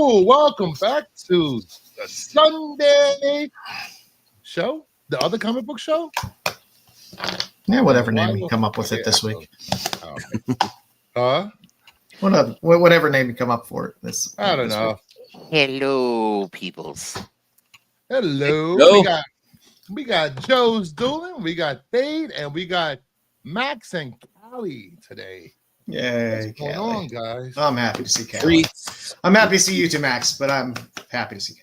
Hello, welcome back to the Sunday show, the other comic book show. Yeah, whatever name you come up with it this week. Okay. Whatever name you come up for it this. I don't know. Hello, peoples. Hello. We got Joe's Doolin, we got Fade, and we got Max and Callie today. Yay, What's going on, guys? I'm happy to see Callie. I'm happy to see you too, Max, but I'm happy to see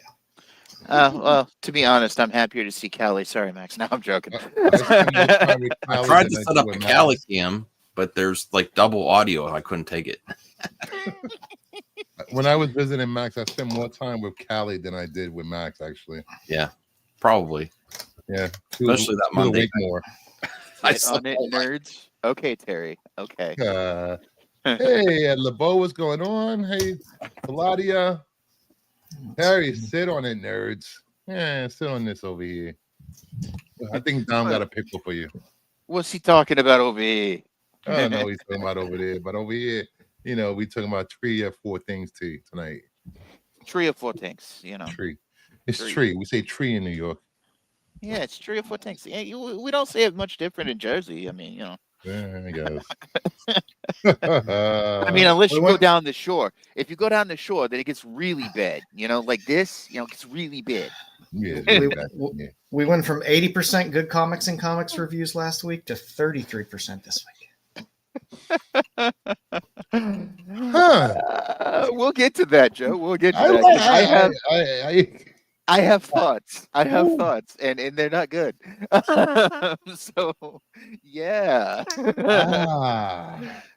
Callie. Well, to be honest, I'm happier to see Callie. Sorry, Max. No, I'm joking. I tried to set up a Callie cam, but there's like double audio. I couldn't take it. When I was visiting Max, I spent more time with Callie than I did with Max, actually. Yeah, probably. Yeah, especially that Monday. More. Get on it, nerds. Okay, Terry. Okay. Hey, LeBeau, what's going on? Hey, Valadia. Terry, sit on it, nerds. Yeah, sit on this over here. I think Dom got a pickle for you. What's he talking about over here? I don't know what he's talking about over there, but over here, you know, we talking about 3 or 4 things tonight. 3 or 4 things, you know. Tree. It's tree. We say tree in New York. Yeah, it's 3 or 4 things. We don't say it much different in Jersey. I mean, you know. Yeah, I guess. I mean, unless you go down the shore. If you go down the shore, then it gets really bad. You know, like this, you know, it gets really bad. Yeah, we went from 80% good comics and comics reviews last week to 33% this week. We'll get to that, Joe. We'll get to that. I have thoughts. And they're not good. So, yeah.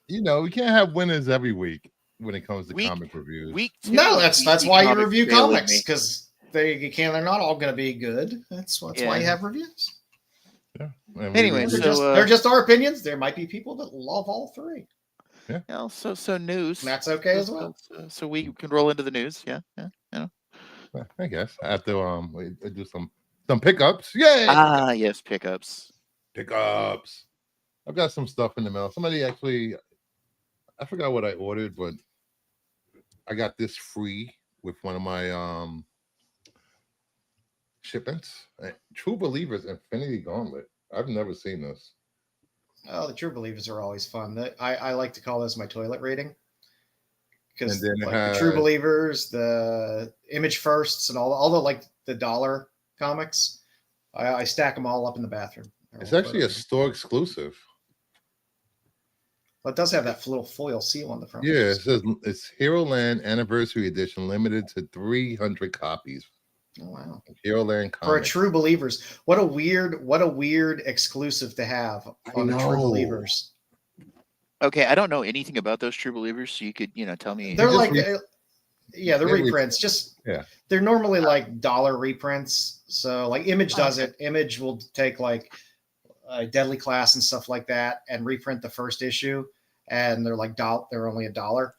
You know, we can't have winners every week when it comes to comic reviews. No, that's why you review comics, because they're not all going to be good. That's why you have reviews. Yeah. Anyway, they're just our opinions. There might be people that love all 3. Yeah. You know, so news. And that's okay as well. So we can roll into the news. Yeah. You know. I guess I have to do some pickups. Yay! Yes, pickups. I've got some stuff in the mail. Somebody actually, I forgot what I ordered, but I got this free with one of my shipments. True Believers Infinity Gauntlet. I've never seen this. Oh, the True Believers are always fun. I like to call this my toilet rating. Because the True Believers, the Image Firsts, and all the like the dollar comics, I stack them all up in the bathroom. It's actually a store exclusive. Well, it does have that little foil seal on the front. Yeah, it says it's Hero Land Anniversary Edition, limited to 300 copies. Oh, wow! Hero Land comics. For a True Believers, what a weird exclusive to have on the True Believers. Okay, I don't know anything about those True Believers, so you could, tell me. They're like, they're reprints. They're normally like dollar reprints. So like Image does it. Image will take like Deadly Class and stuff like that and reprint the first issue, and they're like they're only $1,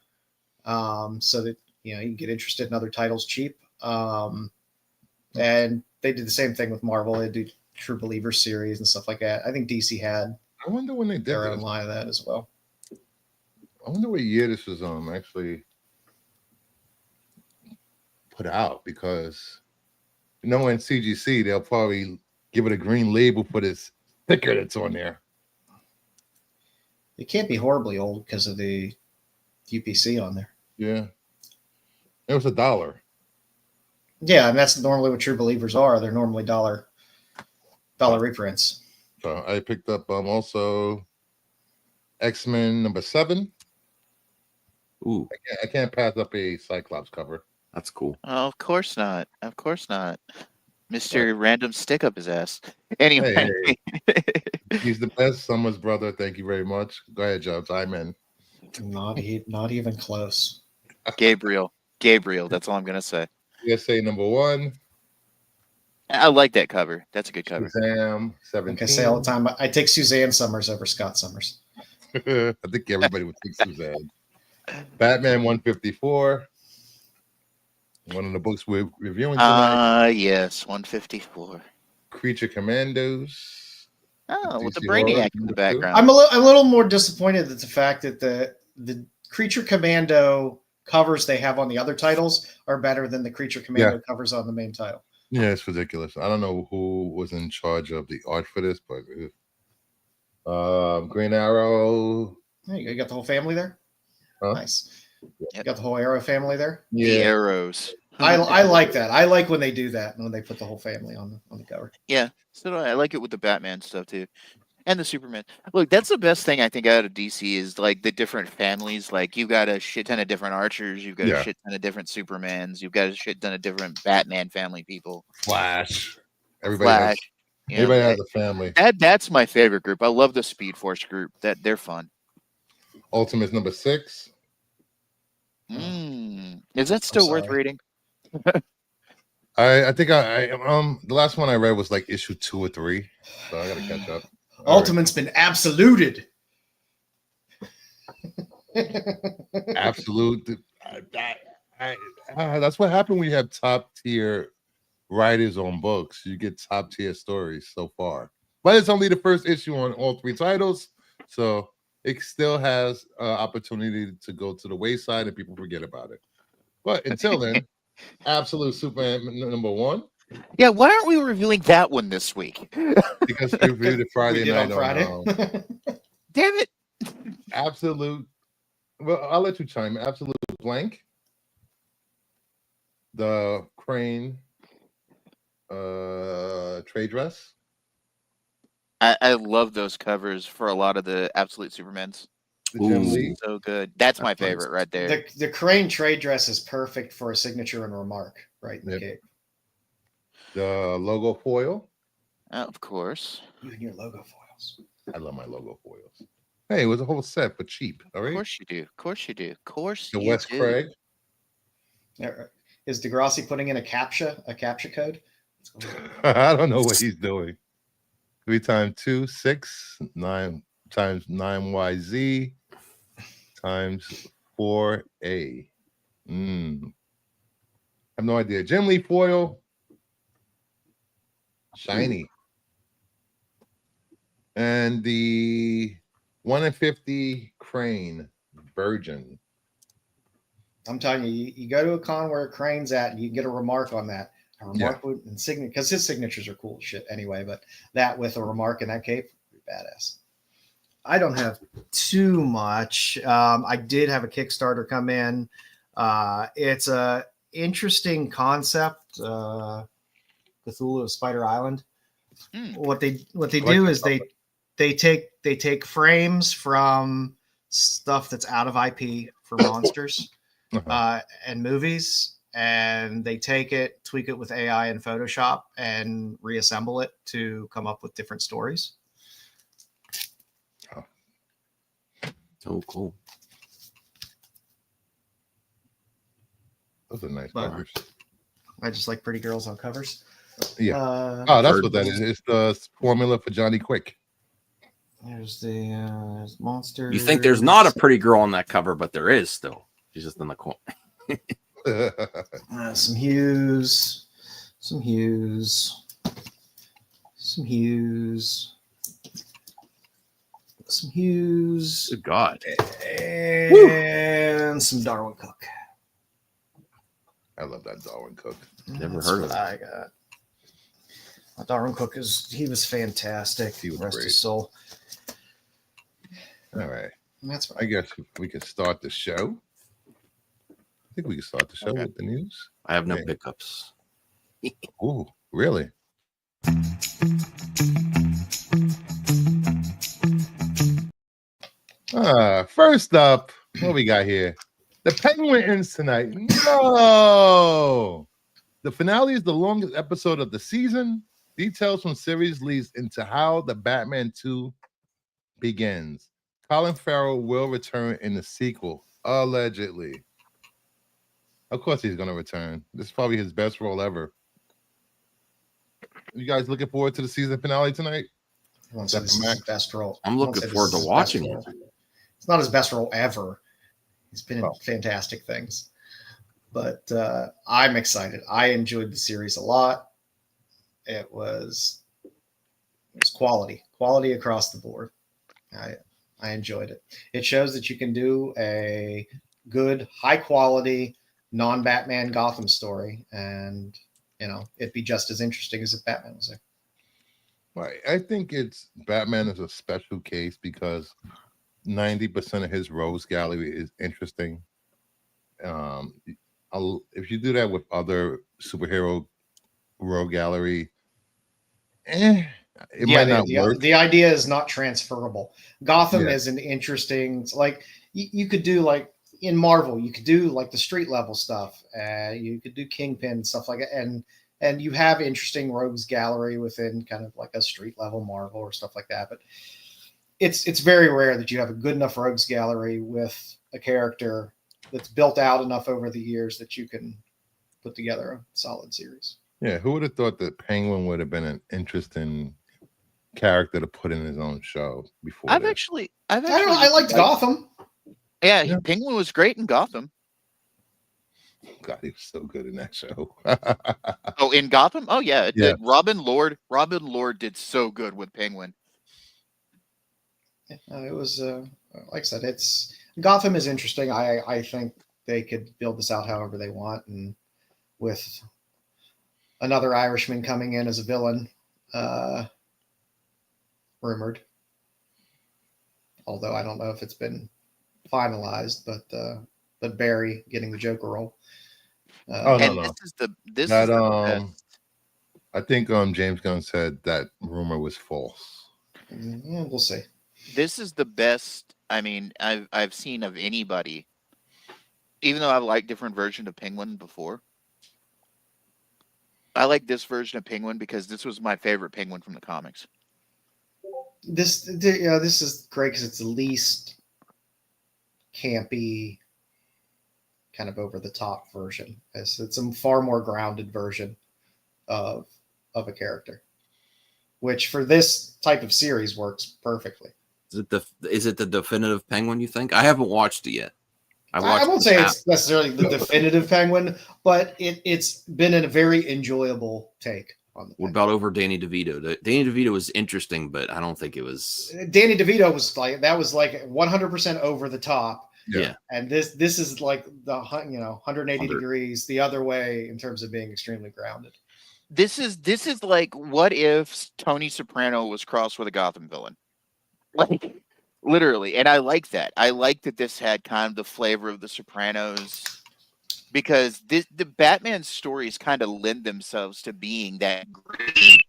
so that you can get interested in other titles cheap. And they did the same thing with Marvel. They do True Believer series and stuff like that. I think DC had. I wonder when they did their own line of that as well. I wonder what year this was actually put out, because in CGC they'll probably give it a green label for this sticker that's on there. It can't be horribly old because of the UPC on there. Yeah, it was $1. Yeah, and that's normally what True Believers are. They're normally dollar reprints. So I picked up also X-Men #7. Ooh, I can't pass up a Cyclops cover. That's cool. Oh, of course not. Mr. Random stick up his ass. Anyway. Hey. He's the best. Summer's brother. Thank you very much. Go ahead, Joe. I'm in. Not even close. Gabriel. That's all I'm gonna say. USA #1. I like that cover. That's a good cover. Shazam 17. Like I say all the time, I take Suzanne Summers over Scott Summers. I think everybody would take Suzanne. Batman 154. One of the books we're reviewing tonight. Yes, 154. Creature Commandos. Oh, with the Brainiac in the background. I'm a little more disappointed at the fact that the Creature Commando covers they have on the other titles are better than the Creature Commando covers on the main title. Yeah, it's ridiculous. I don't know who was in charge of the art for this, but Green Arrow. Hey, you got the whole family there. Huh? Nice. You got the whole Arrow family there. Yeah. The arrows. I like that. I like when they do that, when they put the whole family on the cover. Yeah, so do I like it with the Batman stuff too, and the Superman. Look, that's the best thing I think out of DC is like the different families. Like you got a shit ton of different Archers, you've got a shit ton of different Supermans, you've got a shit ton of different Batman family people. Flash. Everybody has a family. That's my favorite group. I love the Speed Force group. They're fun. Ultimate's number 6. Is that still worth reading? I think the last one I read was like issue 2 or 3, so I gotta catch up. Ultimate's been absoluted. Absolute. That's what happened when you have top tier writers on books. You get top tier stories so far, but it's only the first issue on all 3 titles, so it still has opportunity to go to the wayside and people forget about it. But until then, Absolute Superman number 1. Yeah, why aren't we reviewing that one this week? Because we reviewed it Friday night on Friday. Damn it! Absolute. Well, I'll let you chime in. Absolute blank. The Crane trade dress. I love those covers for a lot of the Absolute Supermans. Jim Lee. So good. That's my favorite right there. The Crane trade dress is perfect for a signature and remark, right? In the cape. The logo foil. Of course. You and your logo foils. I love my logo foils. Hey, it was a whole set for cheap. All right. Of course you do. Of course you do. Of course the Wes Craig. Is Degrassi putting in a CAPTCHA code? I don't know what he's doing. 3 times 2, 6, 9 times 9YZ times 4A. I have no idea. Jim Lee foil. Shiny. And the 1 in 50 Crane Virgin. I'm telling you, you go to a con where Crane's at and you get a remark on that. A remark with signature, because his signatures are cool as shit anyway, but that with a remark in that cape would be badass. I don't have too much. I did have a Kickstarter come in. It's a interesting concept. Cthulhu of Spider Island. What they do is they take frames from stuff that's out of IP for monsters and movies, and they take it, tweak it with AI and Photoshop, and reassemble it to come up with different stories. Oh, cool. Those are nice covers. I just like pretty girls on covers. Yeah. That's what that is. It's the formula for Johnny Quick. There's the monster. You think there's not a pretty girl on that cover, but there is still. She's just in the corner. Some hues. Some hues. Some hues. Some hues. Good God. And some Darwin Cook. I love that Darwin Cook. Never heard of that. I got. Darwin Cook he was fantastic. He was Rest great. his soul. All right. That's I guess we can start the show. I think we can start the show with the news. I have no pickups. Ooh, really? First up, what we got here? The Penguin ends tonight. No! The finale is the longest episode of the season. Details from series leads into how the Batman 2 begins. Colin Farrell will return in the sequel, allegedly. Of course he's going to return. This is probably his best role ever. You guys looking forward to the season finale tonight? This is his best role. I'm looking forward to watching it. It's not his best role ever. He's been in fantastic things. But I'm excited. I enjoyed the series a lot. It was quality across the board. I enjoyed it. It shows that you can do a good, high quality, non-Batman Gotham story, and it'd be just as interesting as if Batman was there. Right. I think Batman is a special case because 90% of his rogues gallery is interesting. If you do that with other superhero rogue gallery, it might not work. The idea is not transferable. Gotham is an interesting, like you could do like in Marvel, you could do like the street level stuff. You could do Kingpin stuff like that, and you have interesting rogues gallery within kind of like a street level Marvel or stuff like that. But it's very rare that you have a good enough rogues gallery with a character that's built out enough over the years that you can put together a solid series. Yeah, who would have thought that Penguin would have been an interesting character to put in his own show before? I liked Gotham. Yeah, Penguin was great in Gotham. God, he was so good in that show. Oh, in Gotham? Oh yeah, Robin Lord did so good with Penguin. It was like I said, Gotham is interesting. I think they could build this out however they want, and with another Irishman coming in as a villain, rumored. Although I don't know if it's been finalized, but Barry getting the Joker role. No. This is the best. I think James Gunn said that rumor was false. Yeah, we'll see. This is the best. I mean, I've seen of anybody. Even though I've liked different versions of Penguin before, I like this version of Penguin because this was my favorite Penguin from the comics. This is great because it's the least campy, kind of over the top version. It's a far more grounded version of a character, which for this type of series works perfectly. Is it the definitive Penguin, you think? I haven't watched it yet. I won't say it's necessarily the definitive Penguin, but it's been a very enjoyable take on the Penguin. What about over Danny DeVito? Danny DeVito was interesting, but I don't think it was. Danny DeVito was like 100% over the top. Yeah. And this is like the 180 degrees the other way in terms of being extremely grounded. This is like, what if Tony Soprano was crossed with a Gotham villain? Like, literally. And I like that. I like that this had kind of the flavor of the Sopranos, because the Batman stories kind of lend themselves to being that gritty.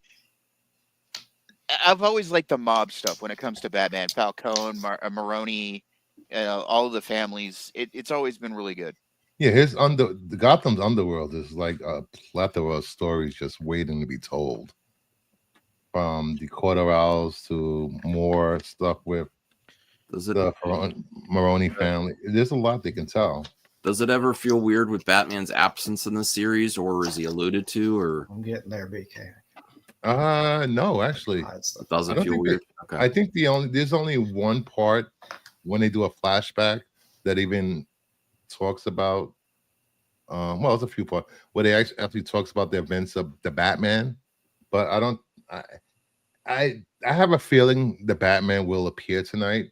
I've always liked the mob stuff when it comes to Batman. Falcone, Maroni, all of the families. It's always been really good. Yeah, the Gotham's underworld is like a plethora of stories just waiting to be told. From the Corderals to more stuff with the Maroni family. There's a lot they can tell. Does it ever feel weird with Batman's absence in the series, or is he alluded to? Or I'm getting there, BK. No, actually, it doesn't feel weird. Okay. I think there's only one part when they do a flashback that even talks about. Well, it's a few parts where they actually talks about the events of the Batman, but I have a feeling the Batman will appear tonight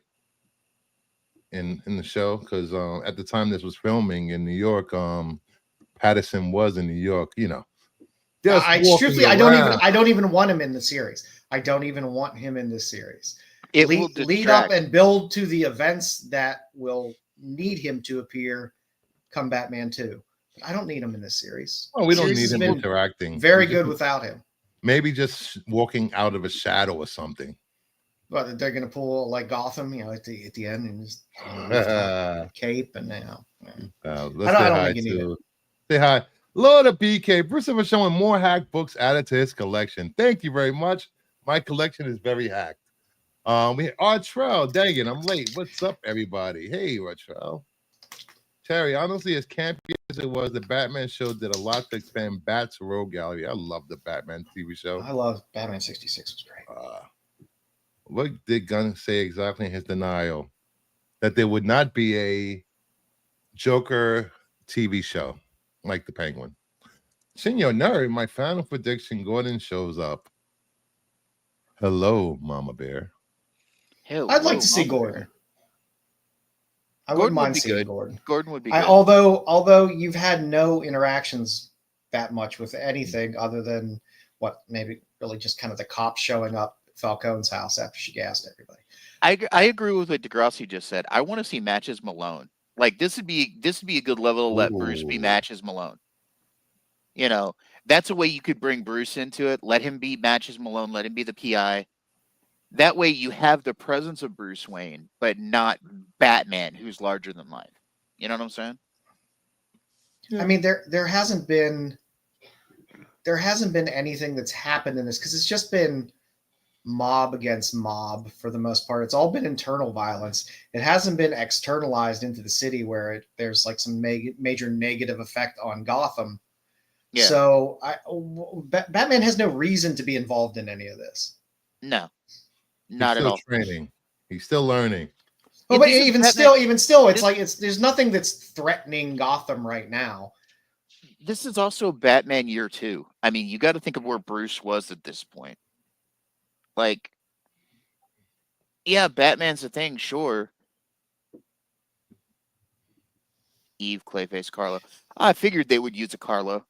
in the show, because at the time this was filming in New York, Patterson was in New York. I don't even want him in the series. I don't even want him in this series. Lead up and build to the events that will need him to appear come Batman 2. I don't need him in this series. Oh, we don't need him interacting. Very good without him. Maybe just walking out of a shadow or something. But they're going to pull like Gotham, at the end, and just cape and let's say hi. Lord of BK, Bruce for showing more hack books added to his collection. Thank you very much. My collection is very hacked. We Artrell, dang it, I'm late. What's up, everybody? Hey, Artrell. Terry, honestly, as campy as it was, the Batman show did a lot to expand Bat's rogue gallery. I love the Batman TV show. I love Batman 66. Was great. What did Gunn say exactly in his denial? That there would not be a Joker TV show like the Penguin. Senor Nerd, my final prediction, Gordon shows up. Hello, Mama Bear. I'd like to see Gordon. I wouldn't mind seeing Gordon. Gordon would be good. Although you've had no interactions that much with anything other than what maybe really just kind of the cops showing up at Falcone's house after she gassed everybody. I agree with what Degrassi just said. I want to see Matches Malone. Like this would be a good level to let Bruce be Matches Malone. You know, that's a way you could bring Bruce into it. Let him be Matches Malone. Let him be the PI. That way you have the presence of Bruce Wayne, but not Batman, who's larger than life. You know what I'm saying? I mean, there hasn't been anything that's happened in this because it's just been mob against mob for the most part. It's all been internal violence. It hasn't been externalized into the city where there's like some major negative effect on Gotham. Yeah. So Batman has no reason to be involved in any of this. No, not at all. Training. He's still learning. Well, but even still, it's like there's nothing that's threatening Gotham right now. This is also Batman year 2. I mean, you got to think of where Bruce was at this point. Like, yeah, Batman's a thing, sure. Eve, Clayface, Carlo. I figured they would use a Carlo.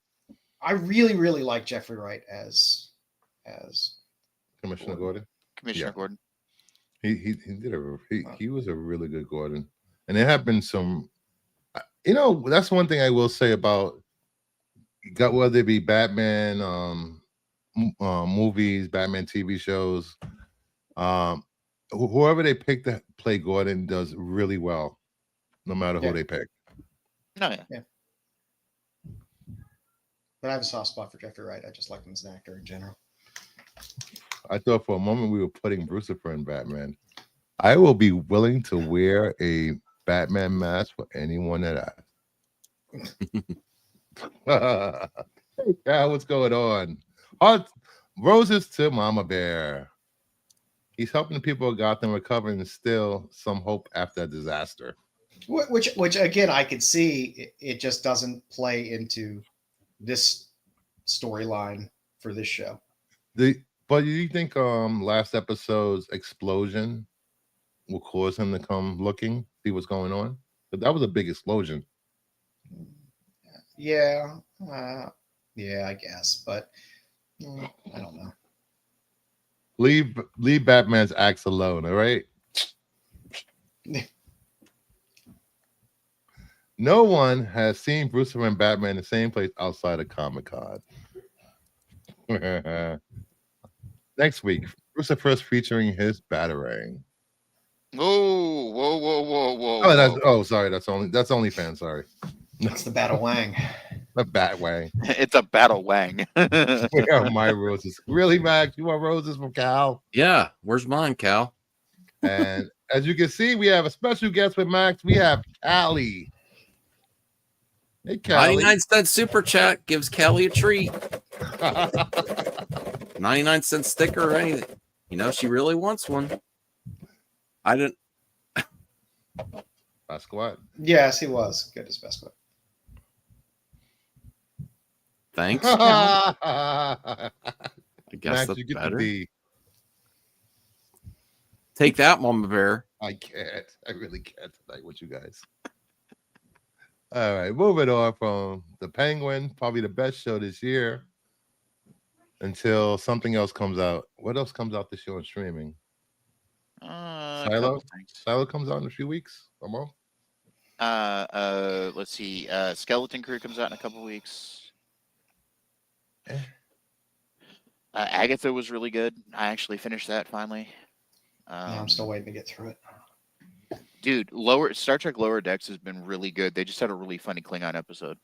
I really, really like Jeffrey Wright as Commissioner Gordon. Gordon. He was a really good Gordon, and there have been some. That's one thing I will say about whether it be Batman movies, Batman TV shows, whoever they pick to play Gordon does really well, no matter who they pick. No, yeah. But I have a soft spot for Jeffrey Wright. I just like him as an actor in general. I thought for a moment we were putting Brucifer in Batman. I will be willing to wear a Batman mask for anyone that asks. Hey, Cal, what's going on? Roses to Mama Bear. He's helping people of Gotham recover and still some hope after a disaster. Which again, I could see it just doesn't play into this storyline for this show. But do you think last episode's explosion will cause him to come looking, see what's going on? But that was a big explosion. Yeah, I guess, but I don't know. Leave Batman's acts alone, all right? No one has seen Bruce and Batman in the same place outside of Comic-Con. Next week, Bruce first featuring his Batarang. Whoa. Sorry, that's only fan. Sorry, that's the Battle Wang. The Bat Wang. It's a Battle Wang. We have my roses. Really, Max? You want roses from Cal? Yeah. Where's mine, Cal? And as you can see, we have a special guest with Max. We have Callie. Hey, Callie. 99-cent super chat gives Callie a treat. 99-cent sticker or anything. She really wants one. I didn't. Basquiat. Yes, he was good as Basquiat. Thanks. I guess Max, that's you get better. the Take that, Mama Bear. I can't. I really can't tonight with you guys. All right, moving on from the Penguin, probably the best show this year, until something else comes out. What else comes out this year on streaming? Silo. Silo comes out in a few weeks or more. Let's see. Skeleton Crew comes out in a couple weeks. Agatha was really good. I actually finished that finally. I'm still waiting to get through it. Dude, Star Trek Lower Decks has been really good. They just had a really funny Klingon episode.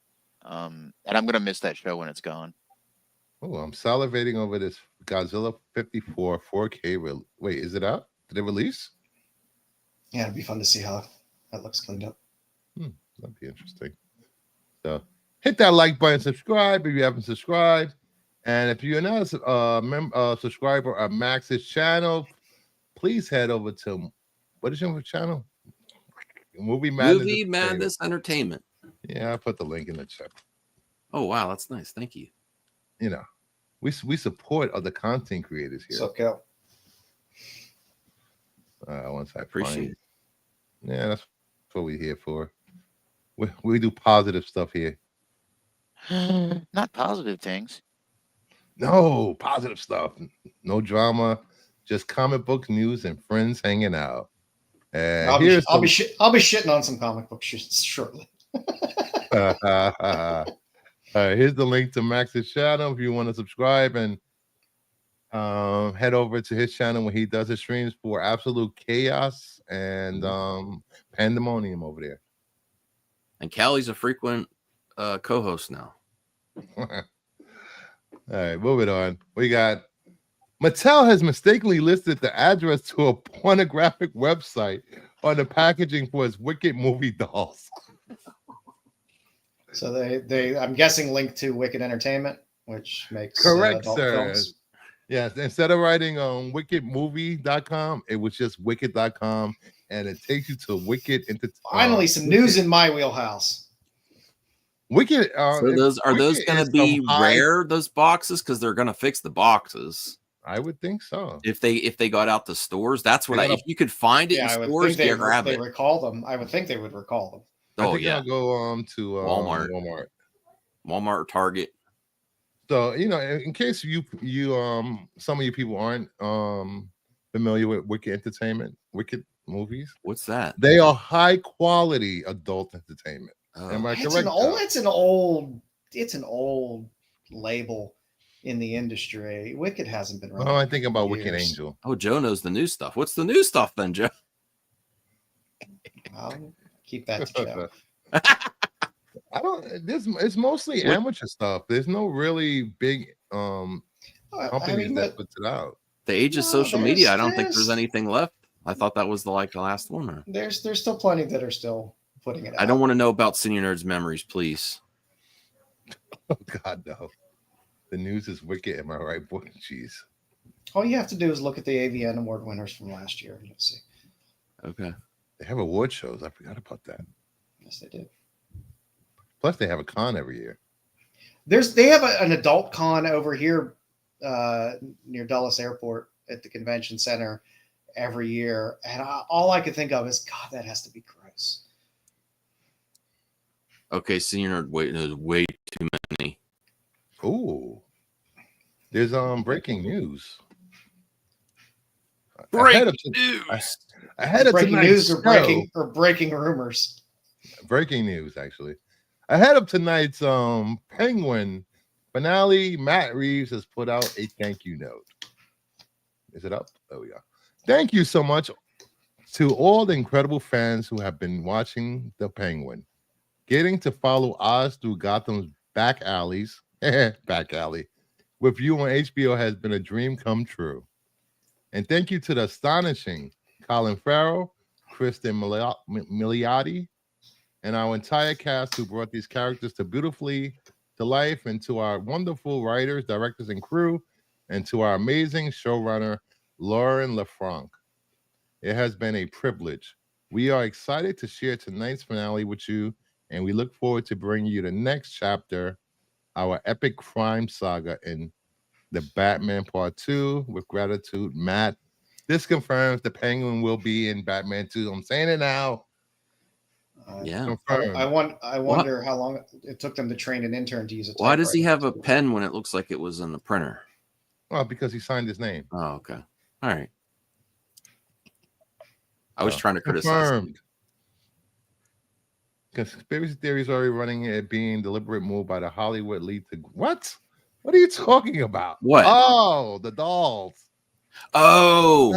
And I'm gonna miss that show when it's gone. Oh, I'm salivating over this Godzilla 54 4K. Wait, is it out? Did it release? Yeah, it'd be fun to see how that looks cleaned up. That'd be interesting. So hit that like button, subscribe if you haven't subscribed. And if you're not a subscriber of Max's channel, please head over to, what is your channel? Movie Madness Entertainment. Yeah, I put the link in the chat. Oh, wow. That's nice. Thank you. We support other content creators here. So, Cal. Once I appreciate it. Yeah, That's what we're here for. We do positive stuff here. Not positive things. No, positive stuff. No drama. Just comic book news and friends hanging out. I'll be shitting on some comic book shortly. All right, here's the link to Max's channel if you want to subscribe and head over to his channel when he does his streams for absolute chaos and pandemonium over there. And Callie's a frequent co-host now. All right, moving on. We got Mattel has mistakenly listed the address to a pornographic website on the packaging for its Wicked movie dolls. So they I'm guessing linked to Wicked Entertainment, which makes correct, sir. Films. Yes, instead of writing on wickedmovie.com, it was just wicked.com, and it takes you to Wicked. Finally, some news in my wheelhouse. Wicked. So those going to be rare? Those boxes, because they're going to fix the boxes. I would think so. If they got out to stores, that's what if you could find it in stores, they grab it. Recall them. I would think they would recall them. I think I'll go to Walmart or Target. So in case you some of you people aren't familiar with Wicked Entertainment, Wicked movies. What's that? They are high quality adult entertainment. Am I correct? It's an old label in the industry. Wicked hasn't been running. Oh, I think about Wicked Angel. Oh, Joe knows the new stuff. What's the new stuff then, Joe? I'll keep that to Joe. It's mostly amateur stuff. There's no really big companies that puts it out. The age of social media, I don't think there's anything left. I thought that was the last one. There's still plenty that are still putting it out. I don't want to know about Senior Nerds memories, please. Oh God, no. The news is wicked, am I right, boy? Jeez. All you have to do is look at the AVN award winners from last year and you'll see. Okay. They have award shows. I forgot about that. Yes, they do. Plus, they have a con every year. They have an adult con over here near Dulles Airport at the convention center every year, and all I could think of is, God, that has to be gross. Okay, Senior Nerd, there's way too many. Ooh, there's breaking news. Breaking news. Ahead of breaking news or breaking rumors. Breaking news, actually. Ahead of tonight's Penguin finale, Matt Reeves has put out a thank you note. Is it up? There we go. Thank you so much to all the incredible fans who have been watching the Penguin. Getting to follow Oz through Gotham's back alleys, back alley, with you on HBO has been a dream come true. And thank you to the astonishing Colin Farrell, Kristen Milioti, and our entire cast who brought these characters beautifully to life, and to our wonderful writers, directors, and crew, and to our amazing showrunner, Lauren LaFranc. It has been a privilege. We are excited to share tonight's finale with you, and we look forward to bringing you the next chapter, our epic crime saga in the Batman Part 2. With gratitude, Matt. This confirms the Penguin will be in Batman 2. I'm saying it now. Yeah. I wonder how long it took them to train an intern to use it. Why does he have a pen when it looks like it was in the printer? Well, because he signed his name. Oh, okay. All right. I was trying to criticize. Confirmed. Conspiracy theories already running it being deliberate move by the Hollywood lead to what? What are you talking about? What? Oh, the dolls. Oh.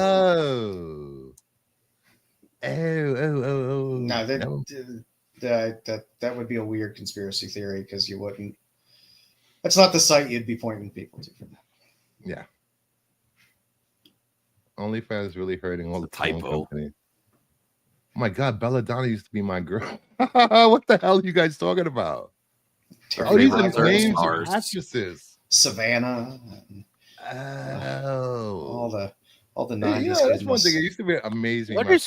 No, that would be a weird conspiracy theory because you wouldn't. That's not the site you'd be pointing people to for that. Yeah. OnlyFans really hurting all the typo. Company. Oh my God, Belladonna used to be my girl. What the hell are you guys talking about? Oh, these are names of actresses. Savannah. Oh. All the 90s. Yeah, that's one thing. It used to be amazing. Where did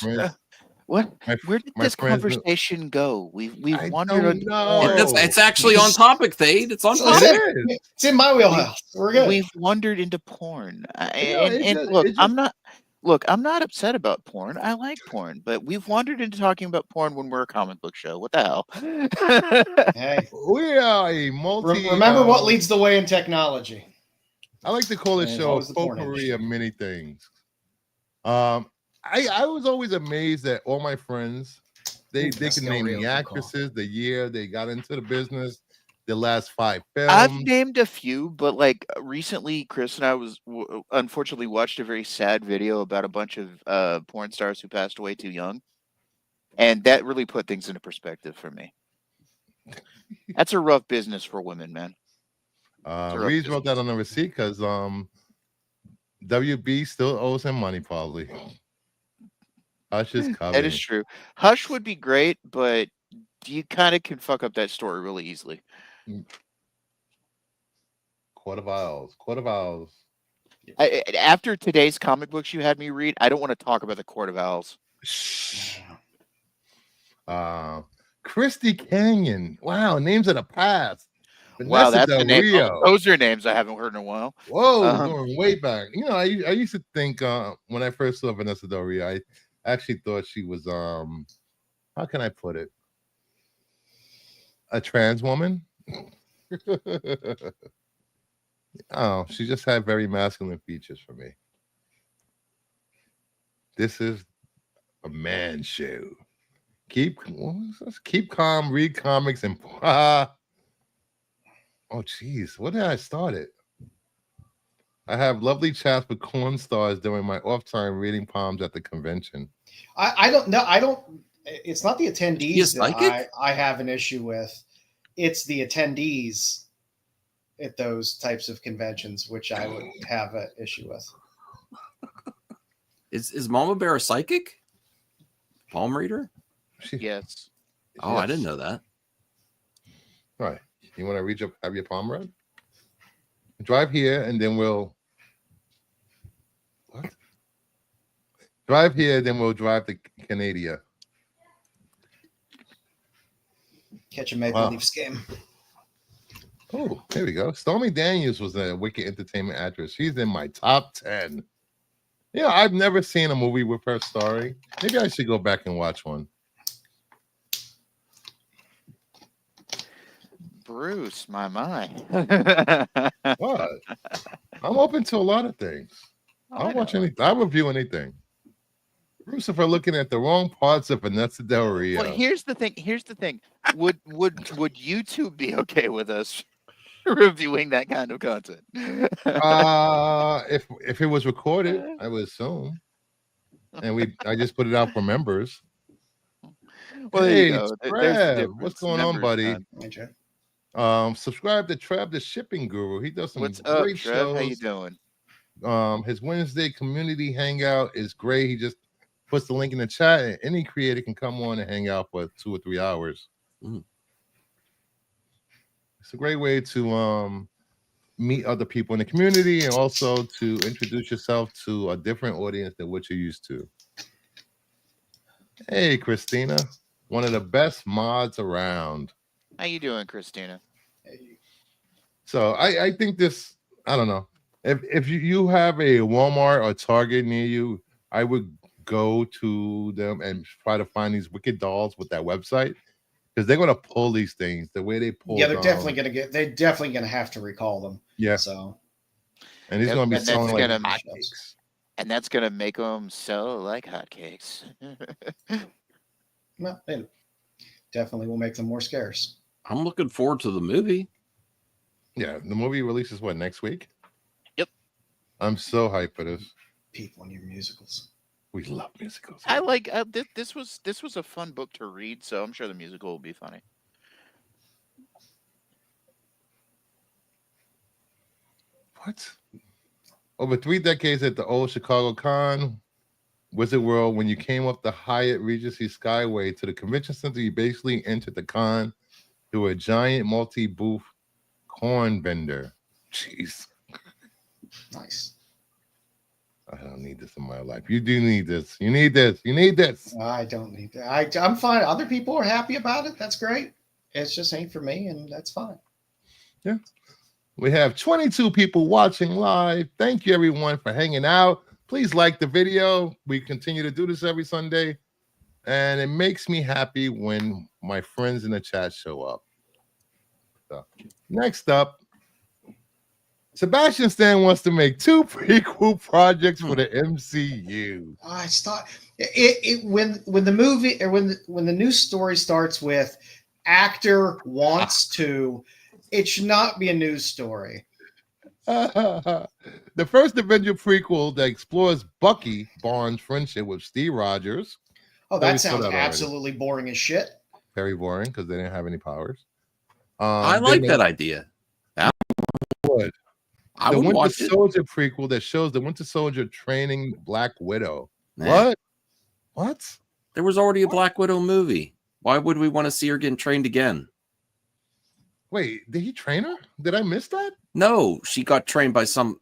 this conversation go? We've wandered. It's actually on topic, Thade. It's on topic. It's in my wheelhouse. We're good. We've wandered into porn. And look, I'm not. Look, I'm not upset about porn. I like porn, but we've wandered into talking about porn when we're a comic book show. What the hell? Hey, we are a multi. Remember what leads the way in technology. I like to call this show a potpourri of many things. I was always amazed that all my friends they can name the actresses, the year they got into the business, the last 5 films. I've named a few, but like recently, Chris and I unfortunately watched a very sad video about a bunch of porn stars who passed away too young, and that really put things into perspective for me. That's a rough business for women, man. Reeves wrote that on the receipt because WB still owes him money, probably. Hush is coming. That is true. Hush would be great, but you kind of can fuck up that story really easily. Court of Owls. After today's comic books you had me read, I don't want to talk about the Court of Owls. Shh. Christy Canyon. Wow, names of the past. Wow, that's the name. Those are names I haven't heard in a while. Whoa, going way back. You know, I used to think when I first saw Vanessa Del Rio, I actually thought she was how can I put it? A trans woman. Oh, she just had very masculine features for me. This is a man show. Keep calm, read comics, and oh geez, what did I start it? I have lovely chats with corn stars during my off time reading poems at the convention. I don't know. It's not the attendees that I have an issue with. It's the attendees at those types of conventions, which I would have an issue with. Is Mama Bear a psychic? Palm reader? Yes. Oh, yes. I didn't know that. All right. You want to have your palm read? Drive here and then we'll drive here, then we'll drive to Canada. Catch a Maple Leafs game. Oh, there we go. Stormy Daniels was a Wicked Entertainment actress. She's in my top 10. Yeah, I've never seen a movie with her starring. Maybe I should go back and watch one. Bruce, my. What? I'm open to a lot of things. I'll watch anything. I'll review anything. Bruce, if we're looking at the wrong parts of Vanessa Del Rio. Well, here's the thing. Would YouTube be okay with us reviewing that kind of content? If it was recorded, I would assume. And I just put it out for members. Well, hey, there you go. Trev, what's going on, buddy? Subscribe to Trev, the shipping guru. He does some great Trev? shows. How you doing? His Wednesday community hangout is great. He just puts the link in the chat, and any creator can come on and hang out for 2 or 3 hours. It's a great way to meet other people in the community and also to introduce yourself to a different audience than what you're used to. Hey, Christina, one of the best mods around. How you doing, Christina? So I think this, I don't know. If you have a Walmart or Target near you, I would go to them and try to find these wicked dolls with that website, because they're going to pull these things the way they pull. Yeah, they're definitely going to have to recall them. Yeah. So, and he's going to be selling like hotcakes. And that's going to make them sell like hotcakes. Well, it definitely will make them more scarce. I'm looking forward to the movie. Yeah, the movie releases next week? Yep. I'm so hyped for this. People in your musicals. We love musicals. I like this was a fun book to read, so I'm sure the musical will be funny. What? Over 3 decades at the old Chicago Con, Wizard World, when you came up the Hyatt Regency Skyway to the convention center, you basically entered the con through a giant multi-booth corn vendor. Jeez. Nice. I don't need this in my life. You do need this. You need this. You need this. I don't need that. I'm fine. Other people are happy about it. That's great. It's just ain't for me, and that's fine. Yeah. We have 22 people watching live. Thank you, everyone, for hanging out. Please like the video. We continue to do this every Sunday. And it makes me happy when my friends in the chat show up. So, next up, Sebastian Stan wants to make 2 prequel projects for the MCU. I thought when the movie or when the news story starts with actor wants to, it should not be a news story. The first Avenger prequel that explores Bucky Barnes' friendship with Steve Rogers. Oh, that sounds absolutely boring as shit. Very boring because they didn't have any powers. I like that idea. That would. I the would Winter watch Soldier prequel that shows the Winter Soldier training Black Widow. Man. What? There was already a Black Widow movie. Why would we want to see her getting trained again? Wait, did he train her? Did I miss that? No, she got trained by some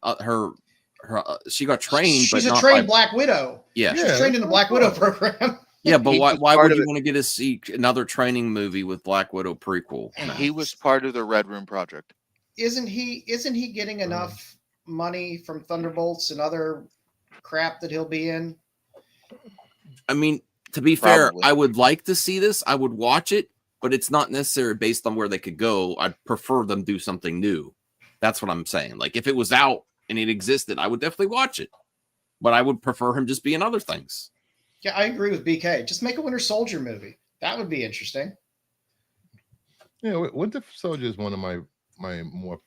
she got trained. She's but a not trained by, Black Widow. Yeah, she's trained in the Black Widow program. Yeah, but why would you want to get to see another training movie with Black Widow prequel? He was part of the Red Room project. Isn't he getting enough money from Thunderbolts and other crap that he'll be in? I mean, to be fair, I would like to see this. I would watch it, but it's not necessarily based on where they could go. I'd prefer them do something new. That's what I'm saying. Like, if it was out and it existed, I would definitely watch it. But I would prefer him just be in other things. Yeah, I agree with BK. Just make a Winter Soldier movie. That would be interesting. Yeah, Winter Soldier is one of my more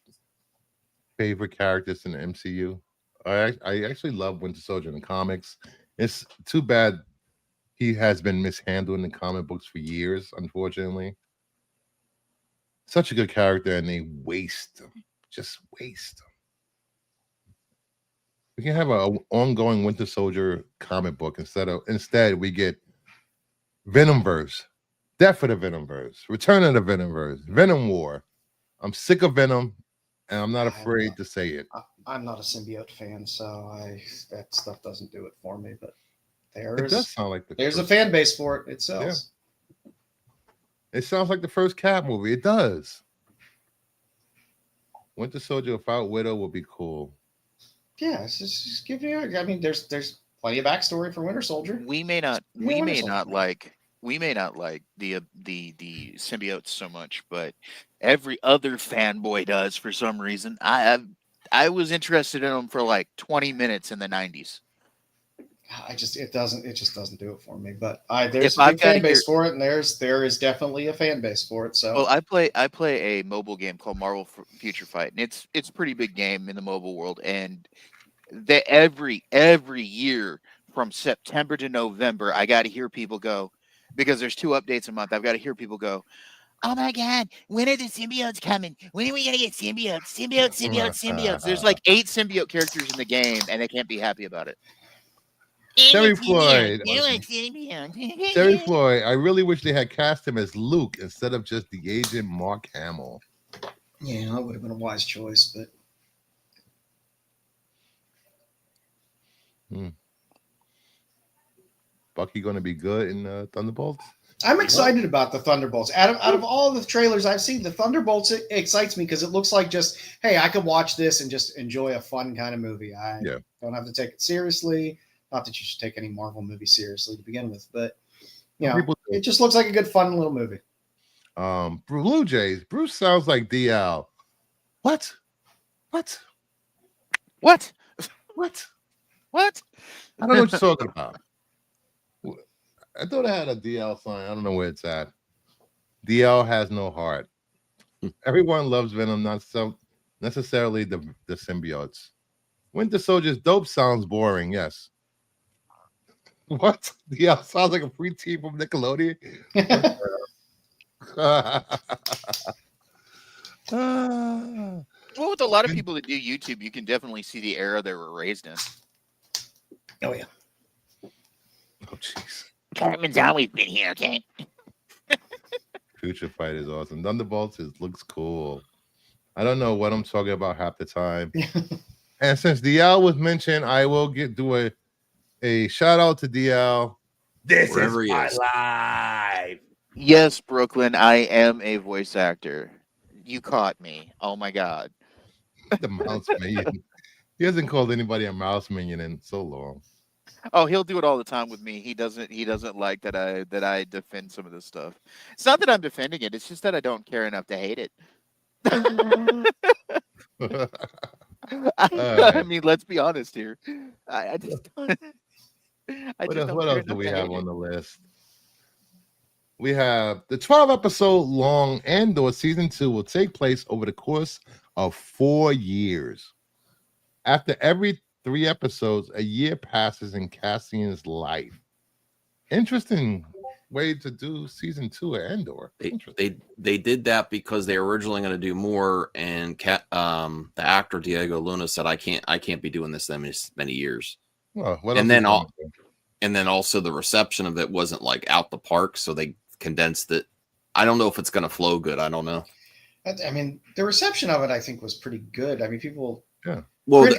favorite characters in the MCU. I actually love Winter Soldier in the comics. It's too bad he has been mishandled in the comic books for years, unfortunately. Such a good character, and they waste him. Just waste him. We can have an ongoing Winter Soldier comic book instead we get Venomverse, Death of the Venomverse, Return of the Venomverse, Venom War. I'm sick of Venom, and I'm not afraid to say it. I'm not a symbiote fan, so that stuff doesn't do it for me. But it does sound like there's a fan base for it. It sells. Yeah. It sounds like the first Cap movie. It does. Winter Soldier without Widow would be cool. Yeah, just give you. I mean, there's plenty of backstory for Winter Soldier. We may not like the symbiotes so much, but every other fanboy does for some reason. I was interested in them for like 20 minutes in the 90s. It just doesn't do it for me. But there's a big fan base for it, and there is definitely a fan base for it. So well, I play a mobile game called Marvel Future Fight, and it's a pretty big game in the mobile world, and every year from September to November, I got to hear people go, because there's 2 updates a month. I've got to hear people go, "Oh my God, when are the symbiotes coming? When are we gonna get symbiotes? Symbiotes." There's like 8 symbiote characters in the game, and they can't be happy about it. Terry Floyd. Terry Floyd. I really wish they had cast him as Luke instead of just the agent Mark Hamill. Yeah, that would have been a wise choice, but. Bucky going to be good in Thunderbolts? I'm excited about the Thunderbolts. Out of all the trailers I've seen, the Thunderbolts excites me because it looks like just, hey, I could watch this and just enjoy a fun kind of movie. I don't have to take it seriously. Not that you should take any Marvel movie seriously to begin with, but it just looks like a good, fun little movie. Blue Jays. Bruce sounds like DL. What? I don't know what you're talking about. I thought I had a DL sign. I don't know where it's at. DL has no heart. Everyone loves Venom, not so necessarily the symbiotes. Winter Soldier's dope sounds boring, yes. What? DL sounds like a free team from Nickelodeon. Well, with a lot of people that do YouTube, you can definitely see the era they were raised in. Oh, yeah. Oh, jeez. Cartman's always been here, okay? Future Fight is awesome. Thunderbolts looks cool. I don't know what I'm talking about half the time. And since DL was mentioned, I will do a shout out to DL. This Wherever is my life. Yes, Brooklyn, I am a voice actor. You caught me. Oh my God. The mouse man. He hasn't called anybody a mouse minion in so long. Oh, he'll do it all the time with me. He doesn't like that I defend some of this stuff. It's not that I'm defending it. It's just that I don't care enough to hate it. I mean, let's be honest here. I just don't, What don't else care do enough we to have hate on it. the list? We have the 12-episode long Andor season 2 will take place over the course of 4 years. After every 3 episodes, a year passes in Cassian's life. Interesting way to do season 2 of Andor. They did that because they were originally going to do more, and the actor Diego Luna said, "I can't be doing this that many years." Well, and then also the reception of it wasn't like out the park, so they condensed it. I don't know if it's going to flow good. I don't know. I mean, the reception of it, I think, was pretty good. I mean, people. Yeah. Well,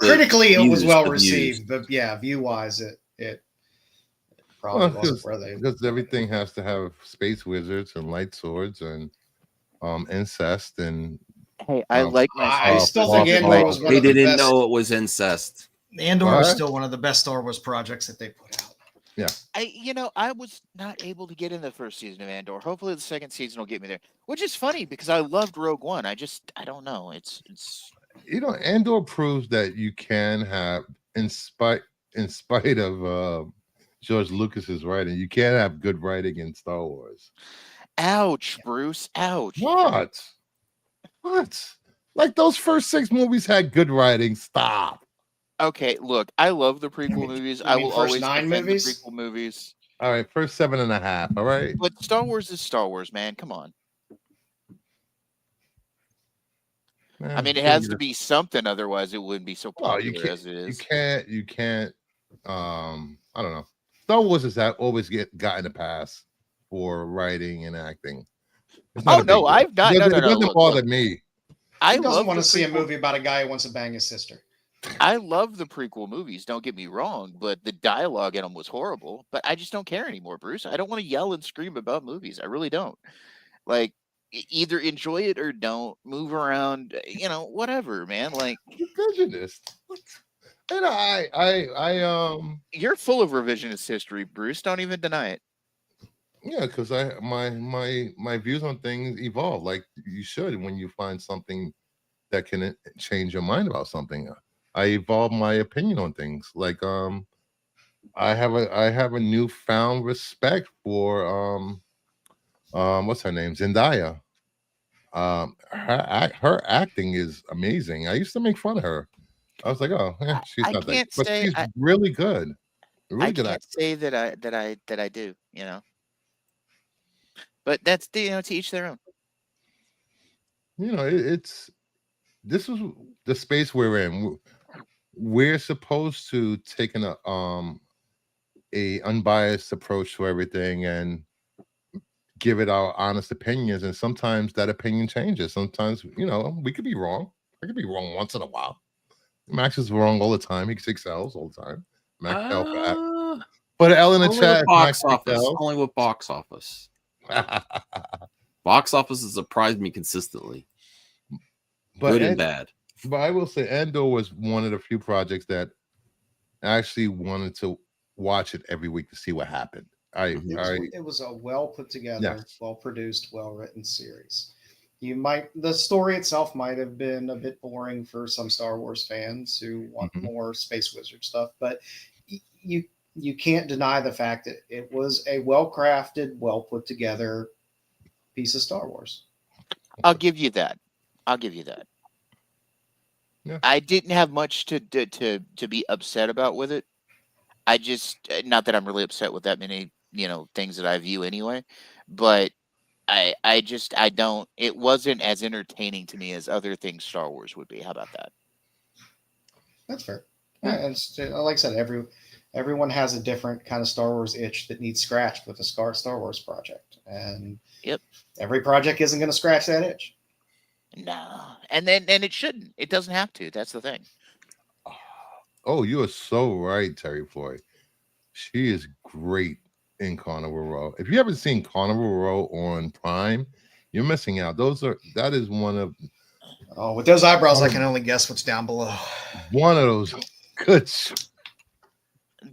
critically, it was well received, but yeah, view wise, it probably wasn't where they. Because everything has to have space wizards and light swords and incest and. Hey, I like my. I still think Andor was one of the best. They didn't know it was incest. Andor was still one of the best Star Wars projects that they put out. Yeah. I was not able to get in the first season of Andor. Hopefully the second season will get me there. Which is funny because I loved Rogue One. I don't know. It's Andor proves that you can have, in spite of George Lucas's writing, you can have good writing in Star Wars. Ouch, Bruce. Ouch. What? Like those first 6 movies had good writing. Stop. Okay, look, I love the prequel movies. I will always defend the prequel movies. All right, first 7.5. All right. But Star Wars is Star Wars, man. Come on. Man, I mean, it has to be something, otherwise it wouldn't be so popular as it is. You can't. I don't know. Star Wars has always gotten a pass for writing and acting. Oh no, I've not. It doesn't bother me. I don't want to see a movie about a guy who wants to bang his sister. I love the prequel movies, don't get me wrong, but the dialogue in them was horrible. But I just don't care anymore, Bruce. I don't want to yell and scream about movies. I really don't. Like, either enjoy it or don't. Move around, whatever, man. Like, you're prejudiced. And you're full of revisionist history, Bruce. Don't even deny it. Yeah, because my views on things evolve, like you should when you find something that can change your mind about something. I evolve my opinion on things. Like I have a newfound respect for what's her name, Zendaya. Her acting is amazing. I used to make fun of her. I was like, oh, she's not that, but she's really good. Really good. I can't say that I do, but that's to each their own. This is the space we're in. We're supposed to take a unbiased approach to everything and give it our honest opinions. And sometimes that opinion changes. Sometimes, we could be wrong. I could be wrong once in a while. Max is wrong all the time. He takes L's all the time. Max L back. But L in the chat. Only with box office. Box office has surprised me consistently. Good and bad. But I will say Andor was one of the few projects that I actually wanted to watch it every week to see what happened. It was a well put together, well produced, well written series. The story itself might have been a bit boring for some Star Wars fans who want more Space Wizard stuff, but you can't deny the fact that it was a well crafted, well put together piece of Star Wars. I'll give you that. Yeah. I didn't have much to be upset about with it. I just, not that I'm really upset with that many, things that I view anyway, but I don't, it wasn't as entertaining to me as other things Star Wars would be. How about that? That's fair. Yeah, like I said, everyone has a different kind of Star Wars itch that needs scratched with a Star Wars project. And every project isn't going to scratch that itch. No, and it shouldn't. It doesn't have to. That's the thing. Oh, you are so right, Terry Floyd. She is great in Carnival Row. If you haven't seen Carnival Row on Prime, you're missing out. That is one of Oh, with those eyebrows, I can only guess what's down below. One of those good.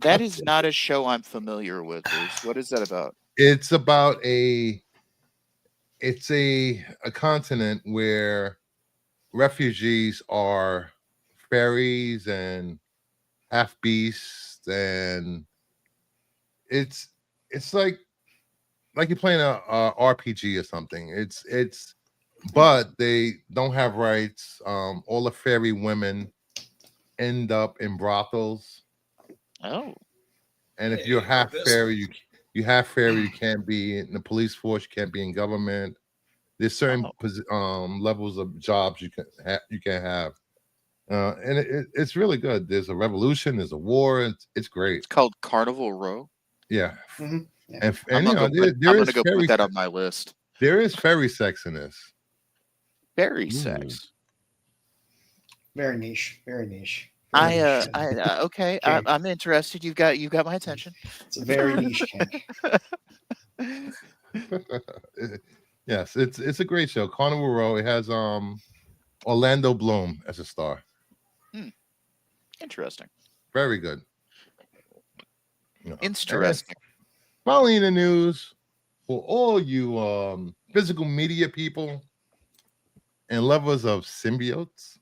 That is not a show I'm familiar with. What is that about? It's about a continent where refugees are fairies and half beasts, and it's like you're playing a RPG or something. But they don't have rights. All the fairy women end up in brothels. Oh. And if you're half fairy, you can't be in the police force, you can't be in government. There's certain levels of jobs you can have. And it's really good. There's a revolution, there's a war, it's great. It's called Carnival Row. Yeah. Mm-hmm. And I'm gonna go put that on my list. There is fairy sex in this. Fairy sex. Very niche. Very niche. Okay. I'm interested. You've got my attention. It's a very niche kink. Yes, it's a great show. Carnival Row. It has Orlando Bloom as a star. Interesting. Very good. Interesting. Finally, in the news, for all you physical media people and lovers of symbiotes,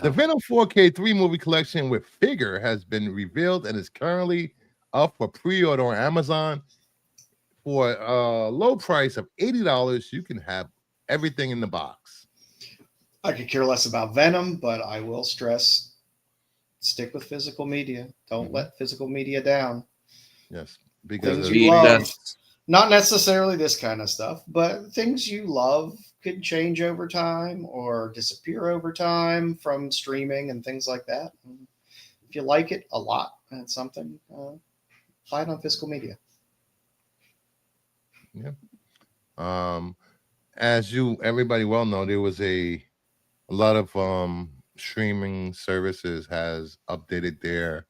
the Venom 4K 3-movie collection with figure has been revealed and is currently up for pre-order on Amazon. For a low price of $80, you can have everything in the box. I could care less about Venom, but I will stress, stick with physical media. Don't let physical media down. Yes, because things you love, not necessarily this kind of stuff, but things you love could change over time or disappear over time from streaming and things like that. And if you like it a lot and it's something, buy it on physical media. Yeah. As everybody well know, there was a lot of streaming services has updated their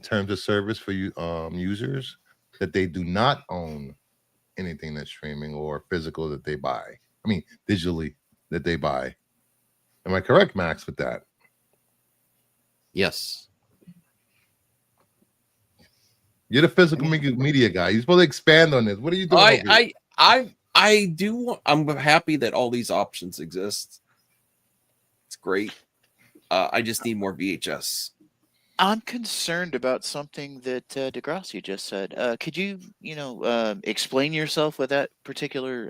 terms of service for you users that they do not own anything that's streaming or physical that they buy. I mean, digitally that they buy. Am I correct, Max, with that? Yes. You're the physical media guy. You're supposed to expand on this. What are you doing? I'm happy that all these options exist. It's great. I just need more VHS. I'm concerned about something that Degrassi just said. Could you, explain yourself with that particular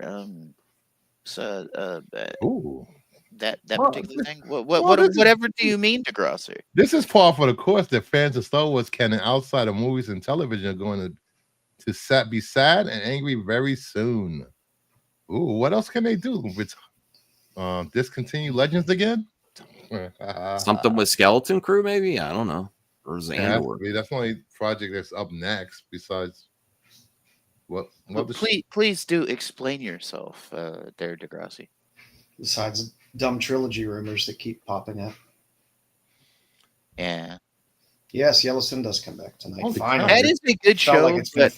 that particular thing? Whatever do you mean, Degrassi? This is par for the course that fans of Star Wars canon outside of movies and television are going to be sad and angry very soon. Ooh, what else can they do? Discontinue Legends again? Something with Skeleton Crew, maybe? I don't know. Or Xandor. That's the only project that's up next besides what please do explain yourself there, Degrassi. Besides dumb trilogy rumors that keep popping up. Yeah. Yes, Yellowstone does come back tonight. Finally. That is a good show, like but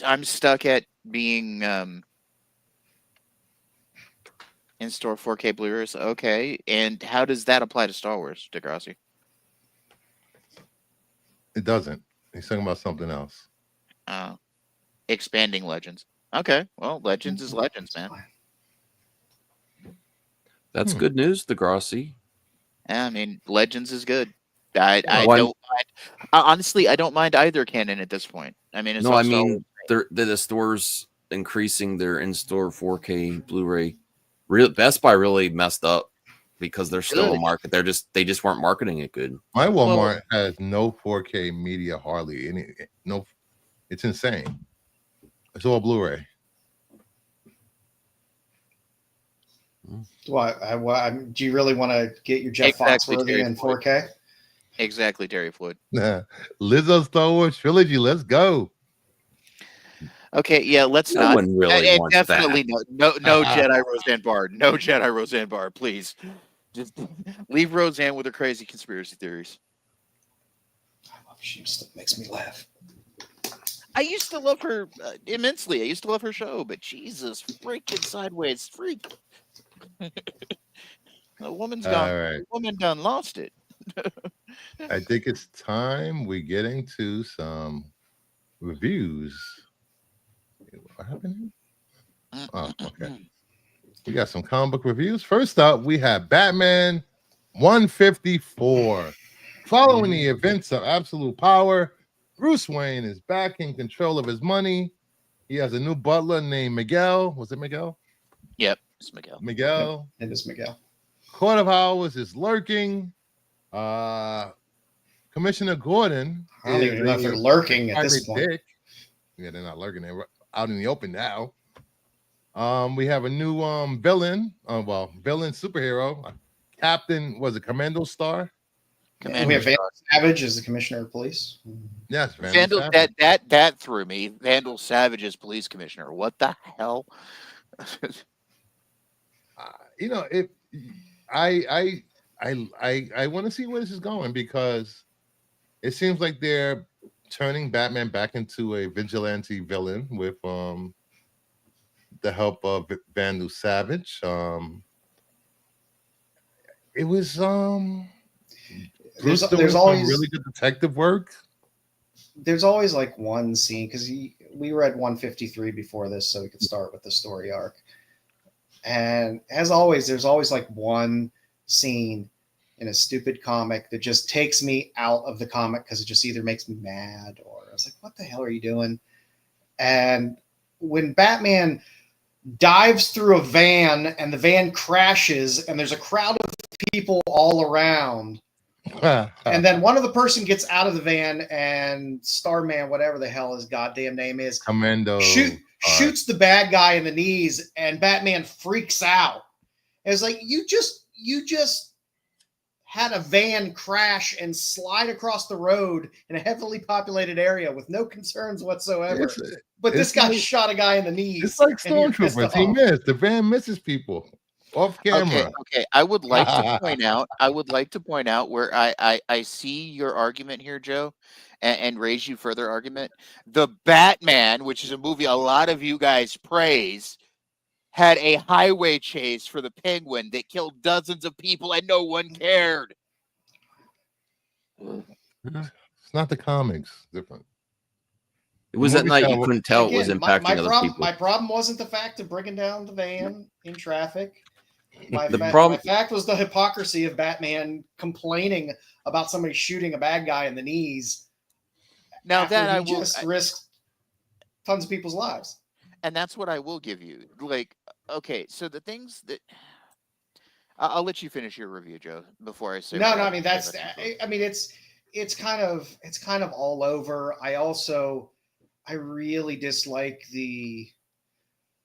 I'm stuck at being in store 4K Blu-rays. Okay, and how does that apply to Star Wars, Degrassi? It doesn't. He's talking about something else. Expanding Legends. Okay, well, Legends is Legends, man. That's good news, Degrassi. Yeah, I mean, Legends is good. I don't mind. Honestly, I don't mind either canon at this point. I mean, the store's increasing their in-store 4K Blu-ray. Best Buy really messed up because they're still a market. They just weren't marketing it good. My Walmart has no 4K media hardly any. No, it's insane. It's all Blu-ray. Do you really want to get your Jeff Foxworthy in 4K? Exactly, Terry Floyd. Lizzo Star Wars trilogy. Let's go. Okay, yeah, let's not. No one really wants definitely that. No Jedi Roseanne Barr. No Jedi Roseanne Barr, please. Just leave Roseanne with her crazy conspiracy theories. I love she still makes me laugh. I used to love her immensely. I used to love her show, but Jesus freaking sideways freak. The woman's All gone. right. The woman done lost it. I think it's time we get into some reviews. What happened here? Oh, okay. We got some comic book reviews. First up, we have Batman 154. Following the events of Absolute Power, Bruce Wayne is back in control of his money. He has a new butler named Miguel. Was it Miguel? Yep, it's Miguel. Miguel. Yep, it is Miguel. Court of Owls is lurking. Commissioner Gordon. I don't even know if they're lurking at this point. Dick. Yeah, they're not lurking. They're out in the open now. We have a new villain. Villain superhero. Captain, was it Commando Star? We have Vandal Savage as the Commissioner of Police. Yes, Vandal. That threw me. Vandal Savage as police commissioner. What the hell? I want to see where this is going, because it seems like they're turning Batman back into a vigilante villain with the help of Vandal Savage. It was there's always really good detective work. There's always like one scene, because we read 153 before this, so we could start with the story arc. And as always, there's always like one scene in a stupid comic that just takes me out of the comic, because it just either makes me mad, or I was like, what the hell are you doing? And when Batman dives through a van and the van crashes and there's a crowd of people all around, and then one of the person gets out of the van and Starman, whatever the hell his goddamn name is, Commando, shoots the bad guy in the knees, and Batman freaks out. And it's like, you just had a van crash and slide across the road in a heavily populated area with no concerns whatsoever. But this guy shot a guy in the knees. It's like Stormtroopers. He missed. The van misses people off camera. Okay. I would like to point out where I see your argument here, Joe, and raise you further argument. The Batman, which is a movie a lot of you guys praise, had a highway chase for the Penguin that killed dozens of people and no one cared. It's not the comics. Different. It was at night. You couldn't tell it was impacting other people. My problem wasn't the fact of bringing down the van in traffic. My fact was the hypocrisy of Batman complaining about somebody shooting a bad guy in the knees. Now that I will just risked tons of people's lives. And that's what I will give you. Like, okay, so the things that I'll let you finish your review, Joe, before I say. No, I mean it's kind of all over. I really dislike the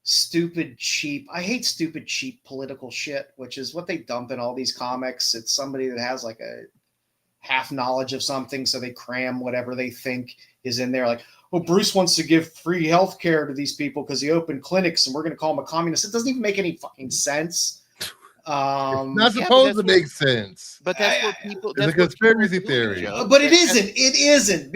stupid, cheap. I hate stupid, cheap political shit, which is what they dump in all these comics. It's somebody that has like a half knowledge of something, so they cram whatever they think is in there. Like, oh, Bruce wants to give free health care to these people because he opened clinics, and we're going to call him a communist. It doesn't even make any fucking sense. Not supposed to make sense. But that's what people. It's a conspiracy theory. But it isn't. It isn't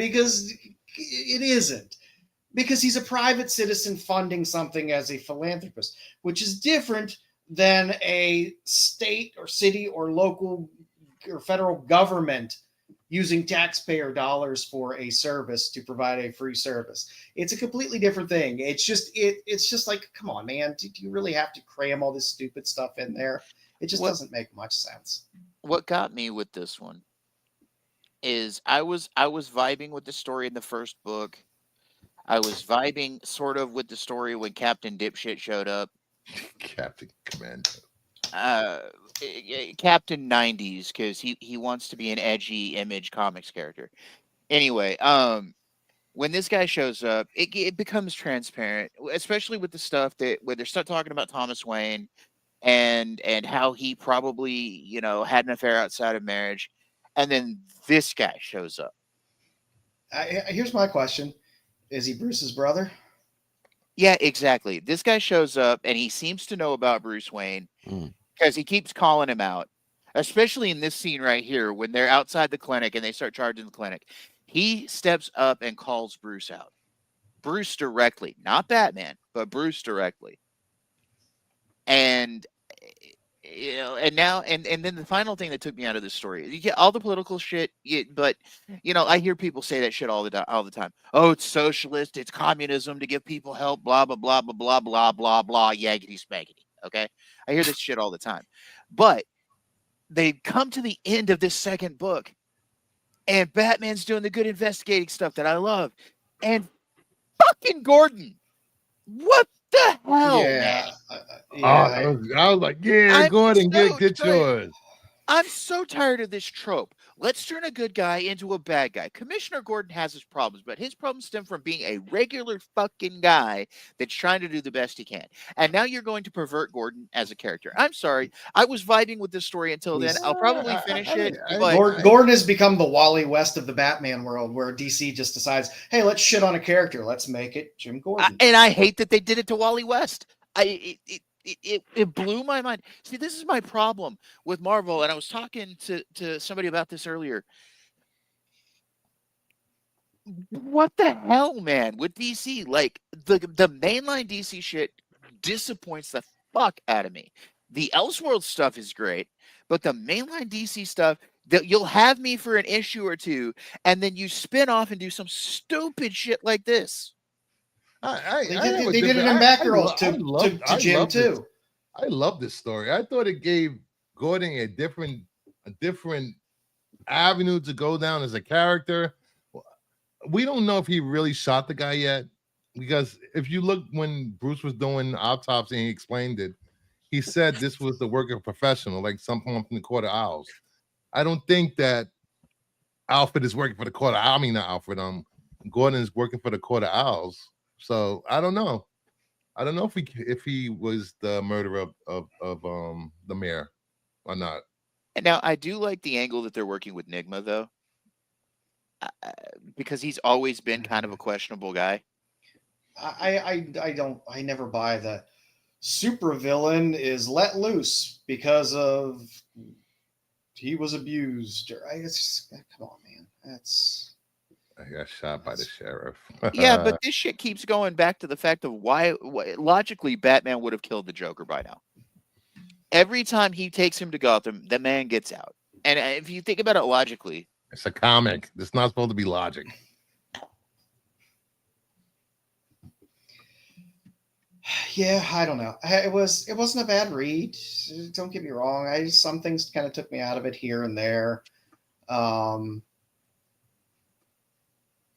because he's a private citizen funding something as a philanthropist, which is different than a state or city or local or federal government using taxpayer dollars for a service to provide a free service. It's a completely different thing. It's just like, come on, man. Do you really have to cram all this stupid stuff in there? It just doesn't make much sense. What got me with this one is I was vibing with the story in the first book. I was vibing sort of with the story when Captain Dipshit showed up. Captain Commando. Captain 90s, because he wants to be an edgy Image Comics character. Anyway, when this guy shows up, it becomes transparent, especially with the stuff that where they start talking about Thomas Wayne and how he probably, had an affair outside of marriage, and then this guy shows up. Here's my question. Is he Bruce's brother? Yeah, exactly. This guy shows up and he seems to know about Bruce Wayne because he keeps calling him out, especially in this scene right here when they're outside the clinic and they start charging the clinic. He steps up and calls Bruce out. Bruce directly, not Batman, but Bruce directly. And you know, and now and then the final thing that took me out of this story, you get all the political shit, but you know, I hear people say that shit all the time. Oh, it's socialist, it's communism to give people help, blah blah blah blah blah blah blah blah, yaggity spaggity. Okay, I hear this shit all the time, but they come to the end of this second book, and Batman's doing the good investigating stuff that I love, and fucking Gordon, what the hell, man? I was like, yeah, Gordon, get yours. I'm so tired of this trope. Let's turn a good guy into a bad guy. Commissioner Gordon has his problems, but his problems stem from being a regular fucking guy that's trying to do the best he can. And now you're going to pervert Gordon as a character. I'm sorry. I was vibing with this story until then. I'll probably finish it. But Gordon has become the Wally West of the Batman world, where DC just decides, hey, let's shit on a character. Let's make it Jim Gordon. And I hate that they did it to Wally West. It blew my mind. See, this is my problem with Marvel, and I was talking to somebody about this earlier. What the hell, man, with DC? Like, the mainline DC shit disappoints the fuck out of me. The Elseworld stuff is great, but the mainline DC stuff, that you'll have me for an issue or two, and then you spin off and do some stupid shit like this. They did it in Batgirl to Jim too. I love this story. I thought it gave Gordon a different avenue to go down as a character. We don't know if he really shot the guy yet, because if you look when Bruce was doing the autopsy and he explained it, he said this was the work of a professional, like someone from the Court of Owls. I don't think that Alfred is working for the Court of Owls. I mean, not Alfred. Gordon is working for the Court of Owls. So I don't know. I don't know if he was the murderer of the mayor or not. And now I do like the angle that they're working with Nigma, though, because he's always been kind of a questionable guy. I never buy the supervillain is let loose because of he was abused. Come on, man. I got shot by the sheriff. Yeah, but this shit keeps going back to the fact of why logically Batman would have killed the Joker by now. Every time he takes him to Gotham, the man gets out. And if you think about it logically, it's a comic. It's not supposed to be logic. Yeah, I don't know. It wasn't a bad read. Don't get me wrong. Some things kind of took me out of it here and there.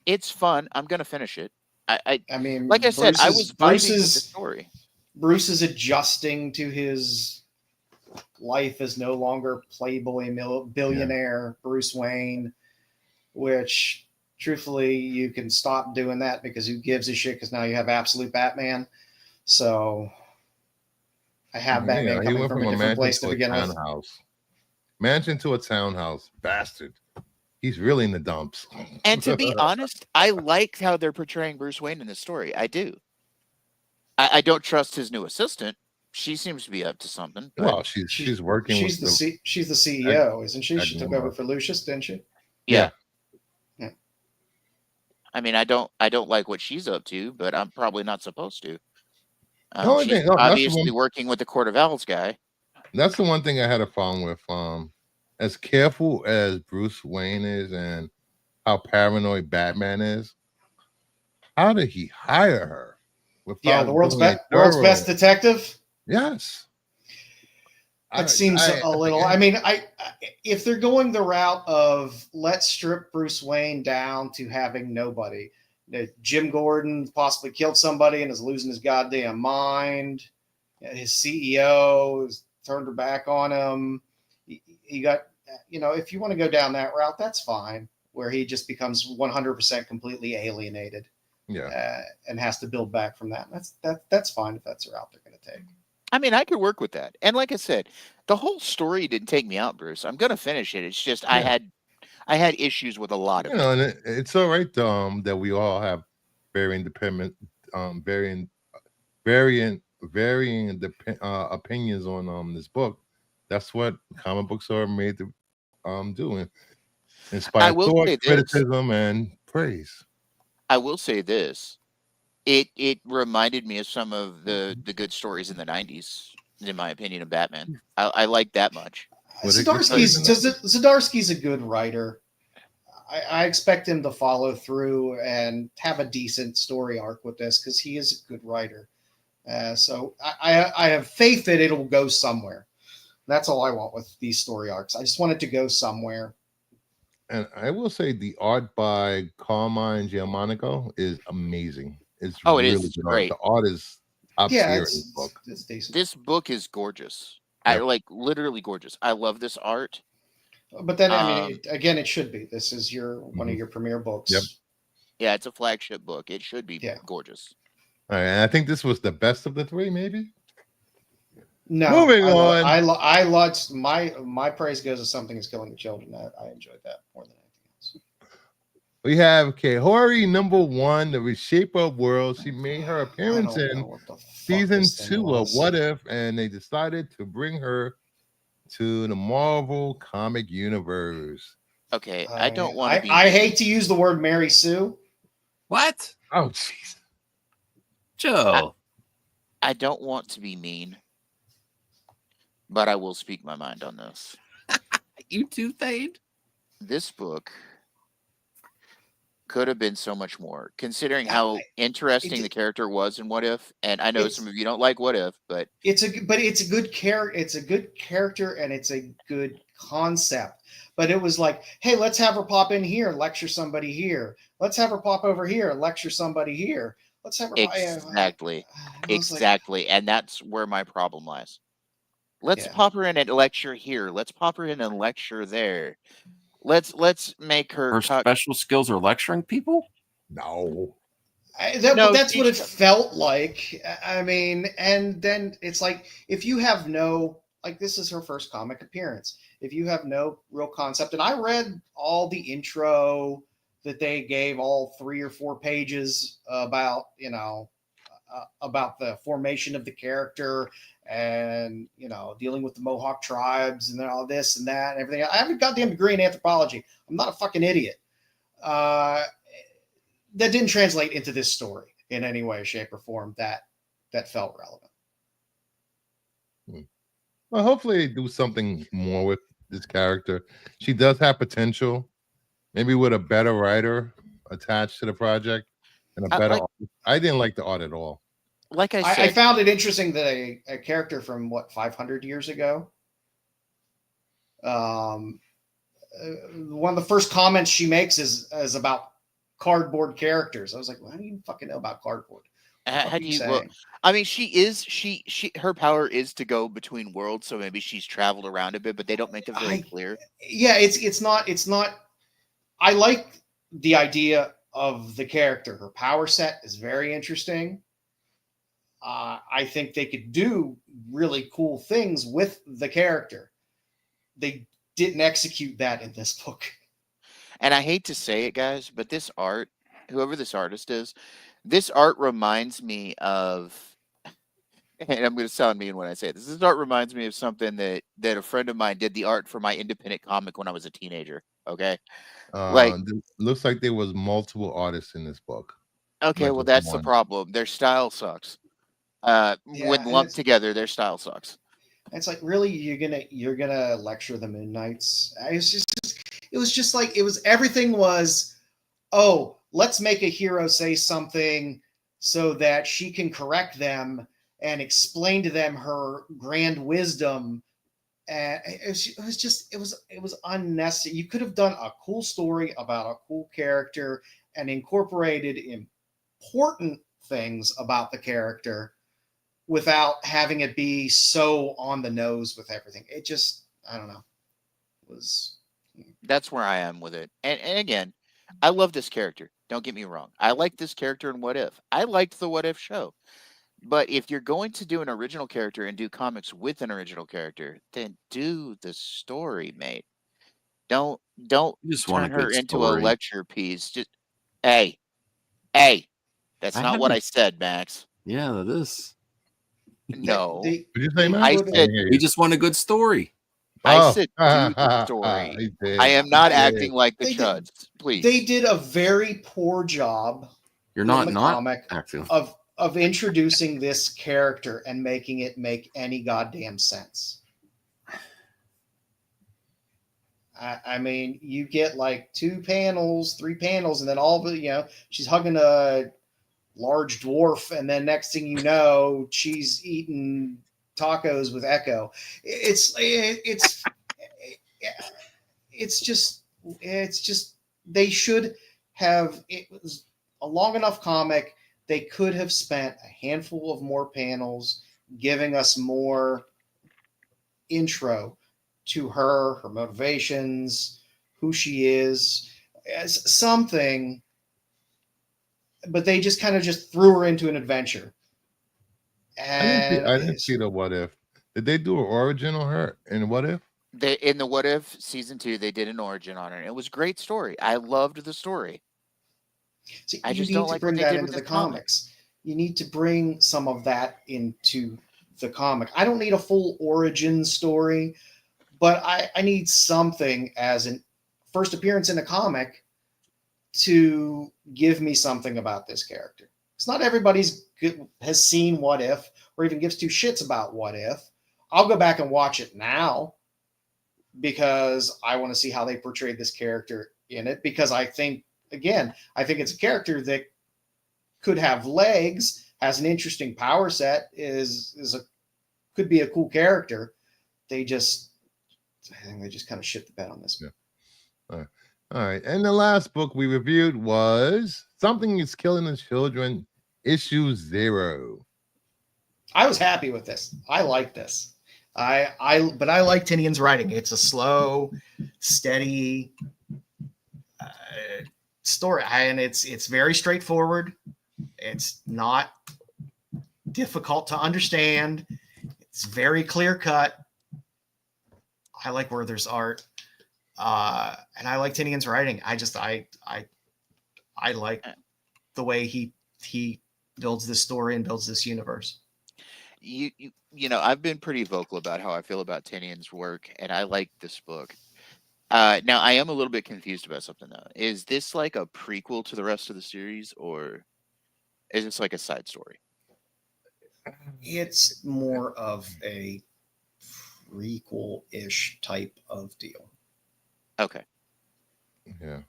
It's fun. I'm gonna finish it. I mean, like I said, I was vibing with the story. Bruce is adjusting to his life as no longer playboy billionaire Bruce Wayne, which truthfully you can stop doing that because who gives a shit? Because now you have absolute Batman. So I have Batman coming from a different place to begin with. Mansion to a townhouse, bastard. He's really in the dumps. And to be honest, I like how they're portraying Bruce Wayne in this story. I do. I don't trust his new assistant. She seems to be up to something. Well, she's working. She's the CEO, isn't she? She took over for Lucius, didn't she? Yeah. I mean, I don't like what she's up to, but I'm probably not supposed to. She's obviously working with the Court of Owls guy. That's the one thing I had a problem with. As careful as Bruce Wayne is and how paranoid Batman is, how did he hire her? Yeah, the world's best detective. Yes, that seems a little. I mean, if they're going the route of let's strip Bruce Wayne down to having nobody, Jim Gordon possibly killed somebody and is losing his goddamn mind. His CEO has turned her back on him. He got, if you want to go down that route, that's fine. Where he just becomes 100% completely alienated, and has to build back from that. That's fine if that's the route they're going to take. I mean, I could work with that. And like I said, the whole story didn't take me out, Bruce. I'm going to finish it. It's just I had issues with a lot of it. And it's all right that we all have varying opinions on this book. That's what comic books are made to do. Inspire thought, criticism, and praise. I will say this. It reminded me of some of the good stories in the 90s in my opinion, of Batman. I like that much. Zdarsky's a good writer. I expect him to follow through and have a decent story arc with this because he is a good writer. So I have faith that it'll go somewhere. That's all I want with these story arcs. I just want it to go somewhere. And I will say the art by Carmine Giamonico is amazing. It's really good great. Art. The art is up tier in this book. It's decent. This book is gorgeous. Yep. I like literally gorgeous. I love this art. But then, I mean, again, it should be. This is one of your premier books. Yep. Yeah, it's a flagship book. It should be gorgeous. All right, and I think this was the best of the three, maybe. No, moving on. I loved my praise goes to Something Is Killing the Children. I enjoyed that more than anything else. We have Kahori #1, the Reshaper of Worlds. She made her appearance in season 2 of What If, and they decided to bring her to the Marvel comic universe. Okay, I don't want to be. I hate to use the word Mary Sue. What? Oh, jeez, Joe. I don't want to be mean, but I will speak my mind on this. You too, Thade? This book could have been so much more, considering how interesting the character was in What If. And I know some of you don't like What If, but it's a good character. It's a good character, and it's a good concept. But it was like, hey, let's have her pop in here and lecture somebody here. Let's have her pop over here and lecture somebody here. Let's have her exactly. And that's where my problem lies. Let's pop her in and lecture here. Let's pop her in and lecture there. Let's make her special skills are lecturing people. No, that's what it felt like. I mean, and then it's like if you have this is her first comic appearance. If you have no real concept, and I read all the intro that they gave, all 3 or 4 pages about about the formation of the character and dealing with the Mohawk tribes and all this and that and everything. I have a goddamn degree in anthropology. I'm not a fucking idiot. That didn't translate into this story in any way, shape, or form that felt relevant. Well, hopefully they do something more with this character. She does have potential, maybe with a better writer attached to the project and a better art. I didn't like the art at all. Like I said, I found it interesting that a character from 500 years ago, one of the first comments she makes is about cardboard characters. I was like, well, how do you fucking know about cardboard? How do you? Well, I mean, her power is to go between worlds, so maybe she's traveled around a bit, but they don't make it very clear. Yeah, it's not. I like the idea of the character. Her power set is very interesting. I think they could do really cool things with the character. They didn't execute that in this book. And I hate to say it, guys, but this art, whoever this artist is, this art reminds me of, and I'm going to sound mean when I say this, this art reminds me of something that a friend of mine did the art for my independent comic when I was a teenager. Okay. Looks like there was multiple artists in this book. Okay. Well, that's the problem. Their style sucks. When lumped together, their style sucks. It's like, really, you're gonna lecture the Moon Knights? Everything was, oh, let's make a hero say something so that she can correct them and explain to them her grand wisdom. And it was unnecessary. You could have done a cool story about a cool character and incorporated important things about the character without having it be so on the nose with everything. It just, I don't know. That's where I am with it. And again, I love this character. Don't get me wrong. I like this character in What If. I liked the What If show. But if you're going to do an original character and do comics with an original character, then do the story, mate. Don't turn her into a lecture piece. Just hey, that's not what I said, Max. Yeah, that is. No. I said we just want a good story. I said do the story. I am not acting like the chuds. Please. They did a very poor job. You're not comic acting of of introducing this character and making it make any goddamn sense. I mean, you get like 2 panels, 3 panels, and then all the, she's hugging a large dwarf, and then next thing you know, she's eating tacos with Echo. It's just they should have. It was a long enough comic. They could have spent a handful of more panels giving us more intro to her motivations, who she is, as something. But they just kind of just threw her into an adventure. And I didn't see the What If. Did they do an origin on her in What If? In the What If season 2, they did an origin on her. It was a great story. I loved the story. See, I just don't like bring that into the comics. You need to bring some of that into the comic. I don't need a full origin story, but I need something as an first appearance in a comic to give me something about this character. It's not everybody's has seen What If or even gives 2 shits about What If. I'll go back and watch it now because I want to see how they portrayed this character in it, because I think it's a character that could have legs, has an interesting power set, could be a cool character. I think they just kind of shit the bed on this. Yeah. All right. And the last book we reviewed was Something is Killing the Children, issue 0. I was happy with this. I like this. But I like Tinian's writing. It's a slow, steady story, and it's very straightforward. It's not difficult to understand. It's very clear cut. I like where there's art, and I like Tinian's writing. I like the way he builds this story and builds this universe. I've been pretty vocal about how I feel about Tinian's work, and I like this book. Now, I am a little bit confused about something, though. Is this like a prequel to the rest of the series, or is this like a side story? It's more of a prequel-ish type of deal. Okay. Yeah.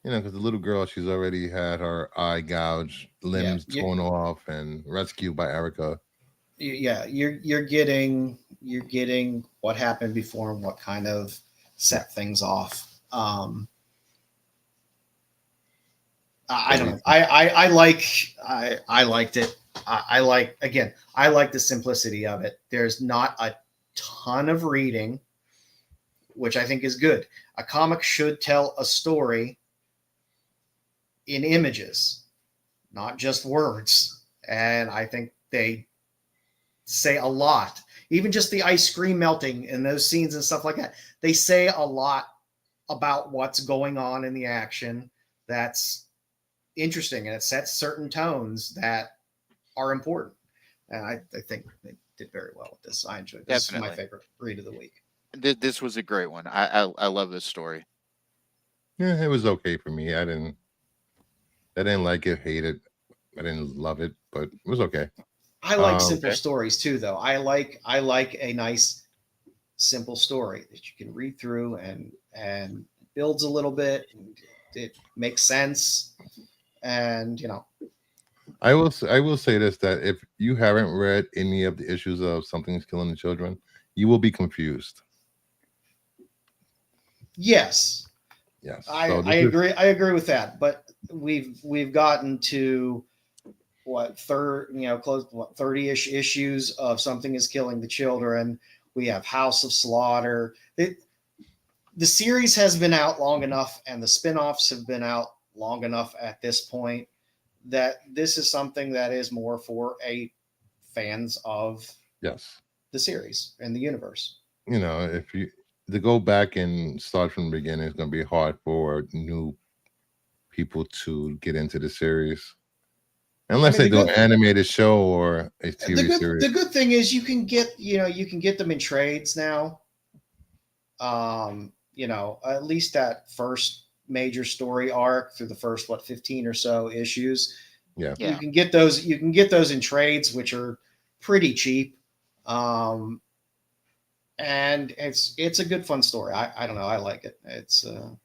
Because the little girl, she's already had her eye gouged, limbs torn off, and rescued by Erica. Yeah, you're getting what happened before and what kind of set things off. I don't know. I liked it. I like the simplicity of it. There's not a ton of reading, which I think is good. A comic should tell a story in images, not just words. And I think they say a lot. Even just the ice cream melting and those scenes and stuff like that, they say a lot about what's going on in the action that's interesting, and it sets certain tones that are important. And I think they did very well with this. I enjoyed this. Definitely. This is my favorite read of the week. This was a great one. I love this story. Yeah, it was okay for me. I didn't like it, hate it. I didn't love it, but it was okay. I like simple stories too, though. I like a nice, simple story that you can read through and builds a little bit. And it makes sense, and I will say this, that if you haven't read any of the issues of Something's Killing the Children, you will be confused. Yes. I agree. I agree with that. But we've gotten to what 30-ish issues of Something is Killing the Children. We have House of Slaughter. The series has been out long enough, and the spin-offs have been out long enough at this point that this is something that is more for fans of the series and the universe. If you to go back and start from the beginning, it's going to be hard for new people to get into the series. Unless they do an animated show or a TV series. The good thing is you can get them in trades now. At least that first major story arc through the first 15 or so issues, Yeah. You can get those. You can get those in trades, which are pretty cheap. And it's a good fun story. I don't know. I like it. It's all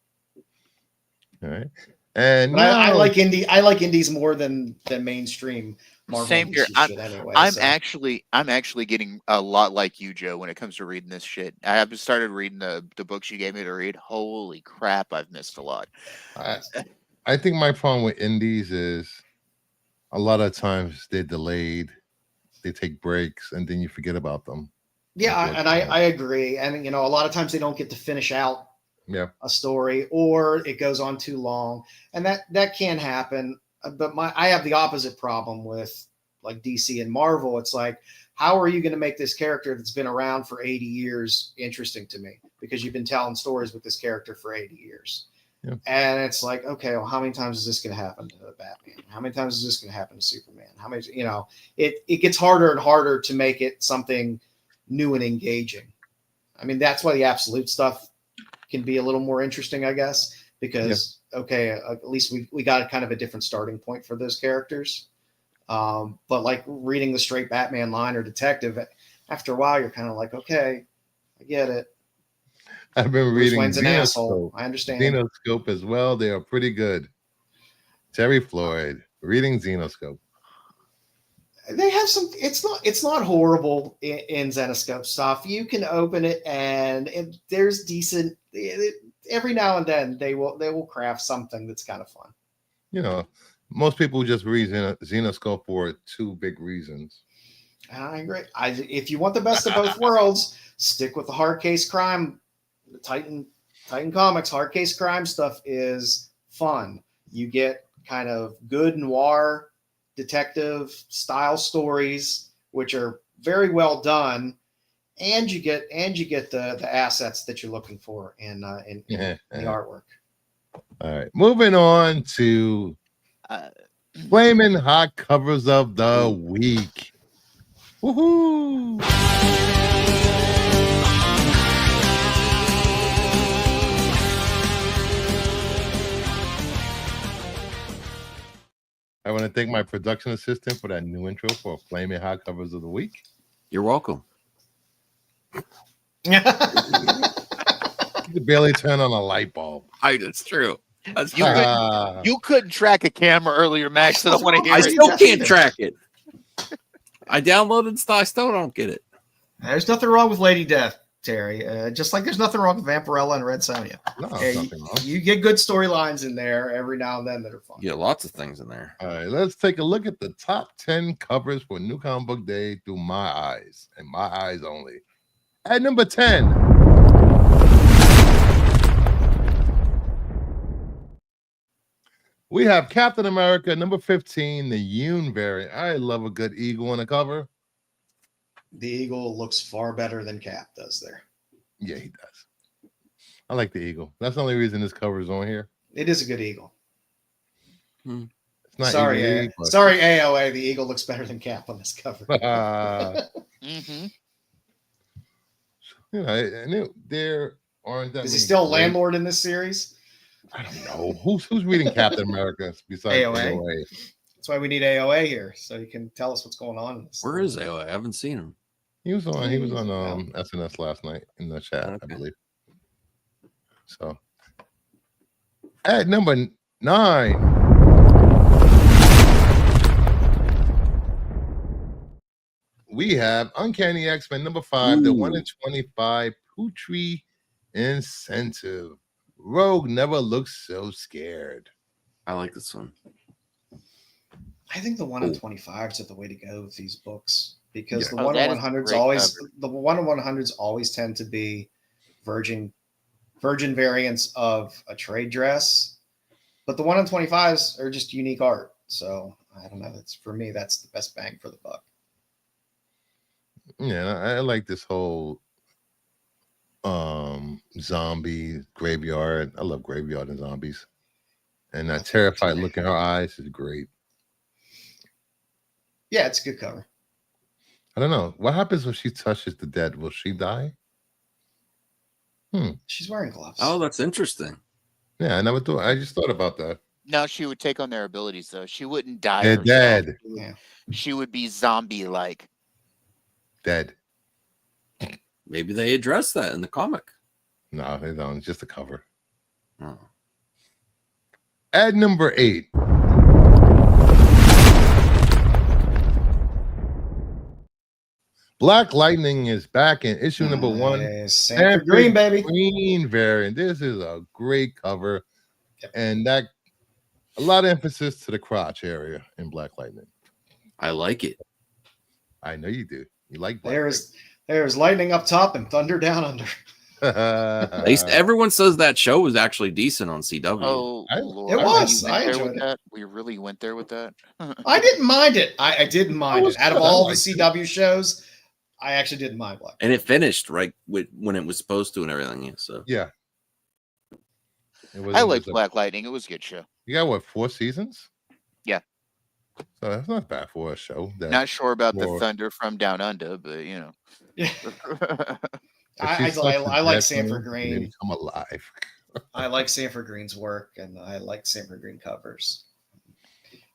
right. And I like indies more than mainstream Marvel. Same here. Shit anyway, I'm actually getting a lot like you, Joe, when it comes to reading this shit. I have started reading the books you gave me to read. Holy crap, I've missed a lot. I think my problem with indies is a lot of times they're delayed, they take breaks, and then you forget about them. Yeah, and I agree. And a lot of times they don't get to finish out a story, or it goes on too long, and that can happen. But I have the opposite problem with like DC and Marvel. It's like, how are you going to make this character that's been around for 80 years interesting to me? Because you've been telling stories with this character for 80 years. Yep. And it's like, okay, well, how many times is this going to happen to Batman? How many times is this going to happen to Superman? How many, it gets harder and harder to make it something new and engaging. I mean, that's why the absolute stuff can be a little more interesting, I guess, because, okay, at least we got kind of a different starting point for those characters. But like reading the straight Batman line or detective, after a while, you're kind of like, okay, I get it. I've been reading an asshole. I understand. Xenoscope as well. They are pretty good. Terry Floyd reading Xenoscope. They have some. It's not horrible in Xenoscope stuff. You can open it and there's decent. Every now and then they will craft something that's kind of fun. Most people just read Xenoscope for two big reasons. I agree. If you want the best of both worlds, stick with the hard case crime. The Titan Comics hard case crime stuff is fun. You get kind of good noir detective style stories, which are very well done, and you get the assets that you're looking for in the artwork. All right, moving on to flaming hot covers of the week. Woohoo! I want to thank my production assistant for that new intro for Flaming Hot Covers of the Week. You're welcome. You could barely turn on a light bulb. That's true. You couldn't track a camera earlier, Max. So I don't want to hear I it. still can't track it. I downloaded stuff. I still don't get it. There's nothing wrong with Lady Death, Terry. Just like there's nothing wrong with Vampirella and Red Sonja. No, nothing wrong. You get good storylines in there every now and then that are fun. Yeah, lots of things in there. All right, let's take a look at the top 10 covers for New Comic Book Day through my eyes and my eyes only. At number 10, we have Captain America, number 15, the Yoon variant. I love a good eagle on a cover. The eagle looks far better than Cap does there. Yeah, he does. I like the eagle. That's the only reason this cover is on here. It is a good eagle. It's not sorry, sorry, AOA. The eagle looks better than Cap on this cover. There aren't that. Is he still a landlord in this series? I don't know. Who's reading Captain America besides AOA? That's why we need AOA here, so he can tell us what's going on in this. Where is AOA? I haven't seen him. He was on SNS last night in the chat, I believe. So at number 9, we have Uncanny X-Men number 5, the 1 in 25 Putri Incentive. Rogue never looks so scared. I like this one. I think the 1 in 25s are the way to go with these books, because the 1 in 100s always tend to be virgin variants of a trade dress, but the 1 in 25s are just unique art. So I don't know. For me, that's the best bang for the buck. Yeah, I like this whole zombie graveyard. I love graveyard and zombies, and that terrified look in her eyes is great. Yeah, it's a good cover. I don't know what happens when she touches the dead. Will she die? She's wearing gloves. Oh, that's interesting. Yeah, I never thought. I just thought about that. No, she would take on their abilities though. She wouldn't die. They're herself. dead. She would be zombie-like. Dead. Maybe they address that in the comic. No, they don't. It's just a cover. Oh. At number 8. Black Lightning is back in issue number 1. Sanford Green, baby. Green variant. This is a great cover. And that a lot of emphasis to the crotch area in Black Lightning. I like it. I know you do. You like Black There's lightning up top and thunder down under. Everyone says that show was actually decent on CW. Oh, Lord. It was. I enjoyed it. We really went there with that. I didn't mind it. I didn't mind it. Out of all the CW shows, I actually didn't mind Black. And it finished right when it was supposed to and everything. Yeah, so yeah. I liked Black Lightning. It was a good show. You got what, 4 seasons? Yeah. So that's not bad for a show. Not sure about the thunder from down under, but you know. Yeah. I like Sanford Green. Come alive. I like Sanford Green's work, and I like Sanford Green covers.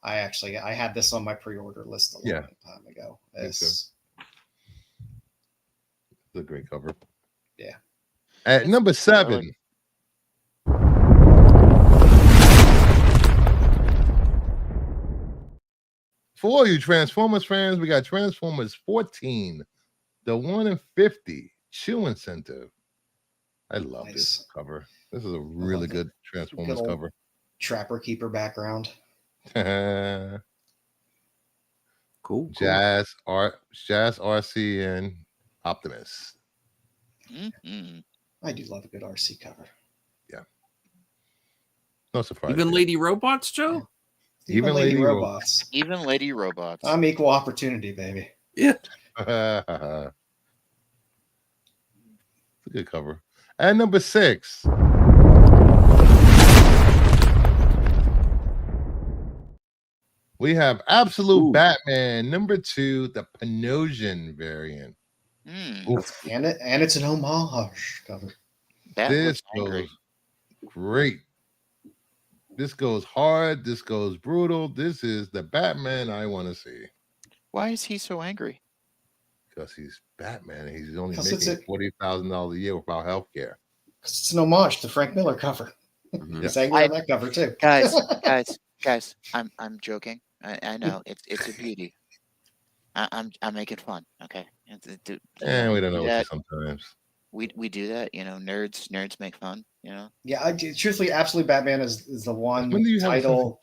I had this on my pre-order list a long time ago. It's a great cover. Yeah. At number 7. For all you Transformers fans, we got Transformers 14, the 1 in 50 Chew Incentive. I love this cover. This is a really good Transformers cover. Trapper Keeper background. Cool. Jazz RC and Optimus. Mm-hmm. I do love a good RC cover. Yeah. No surprise. Even Lady Robots, Joe? Even Lady Robots. Even Lady Robots. I'm equal opportunity, baby. Yeah. It's a good cover. And number 6. We have Absolute Batman number 2, the Panosian variant. And it's an homage cover. This goes great. This goes hard. This goes brutal. This is the Batman I want to see. Why is he so angry? Because he's Batman and he's only making $40,000 a year without health care. It's an homage to Frank Miller cover. He's angry on that cover too. Guys, I'm joking. I know it's a beauty. I'm making fun. Okay. And we don't know what sometimes. We do that, you know. Nerds make fun, you know. Yeah, truthfully, Absolute Batman is the one title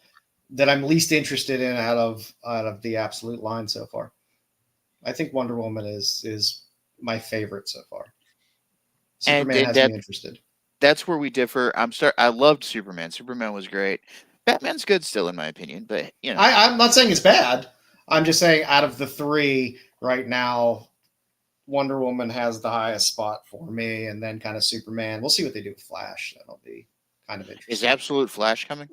that I'm least interested in out of the Absolute line so far. I think Wonder Woman is my favorite so far. Superman has me interested. That's where we differ. I loved Superman. Superman was great. Batman's good still, in my opinion, but you know, I'm not saying it's bad. I'm just saying out of the 3 right now, Wonder Woman has the highest spot for me, and then kind of Superman. We'll see what they do with Flash. That'll be kind of interesting. Is Absolute Flash coming?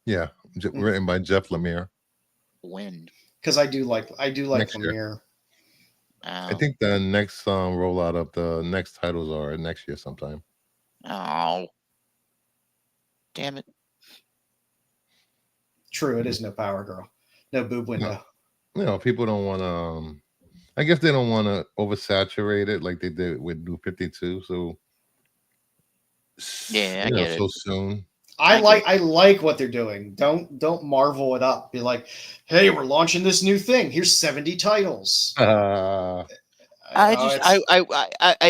Yeah, written by Jeff Lemire. When? Because I do like Lemire. I think the next rollout of the next titles are next year sometime. Oh, damn it! True, it is no Power Girl, no boob window. No. You know, people don't want to. I guess they don't want to oversaturate it like they did with New 52. So yeah, I get it. So soon. I like what they're doing. Don't marvel it up. Be like, hey, we're launching this new thing. Here's 70 titles. I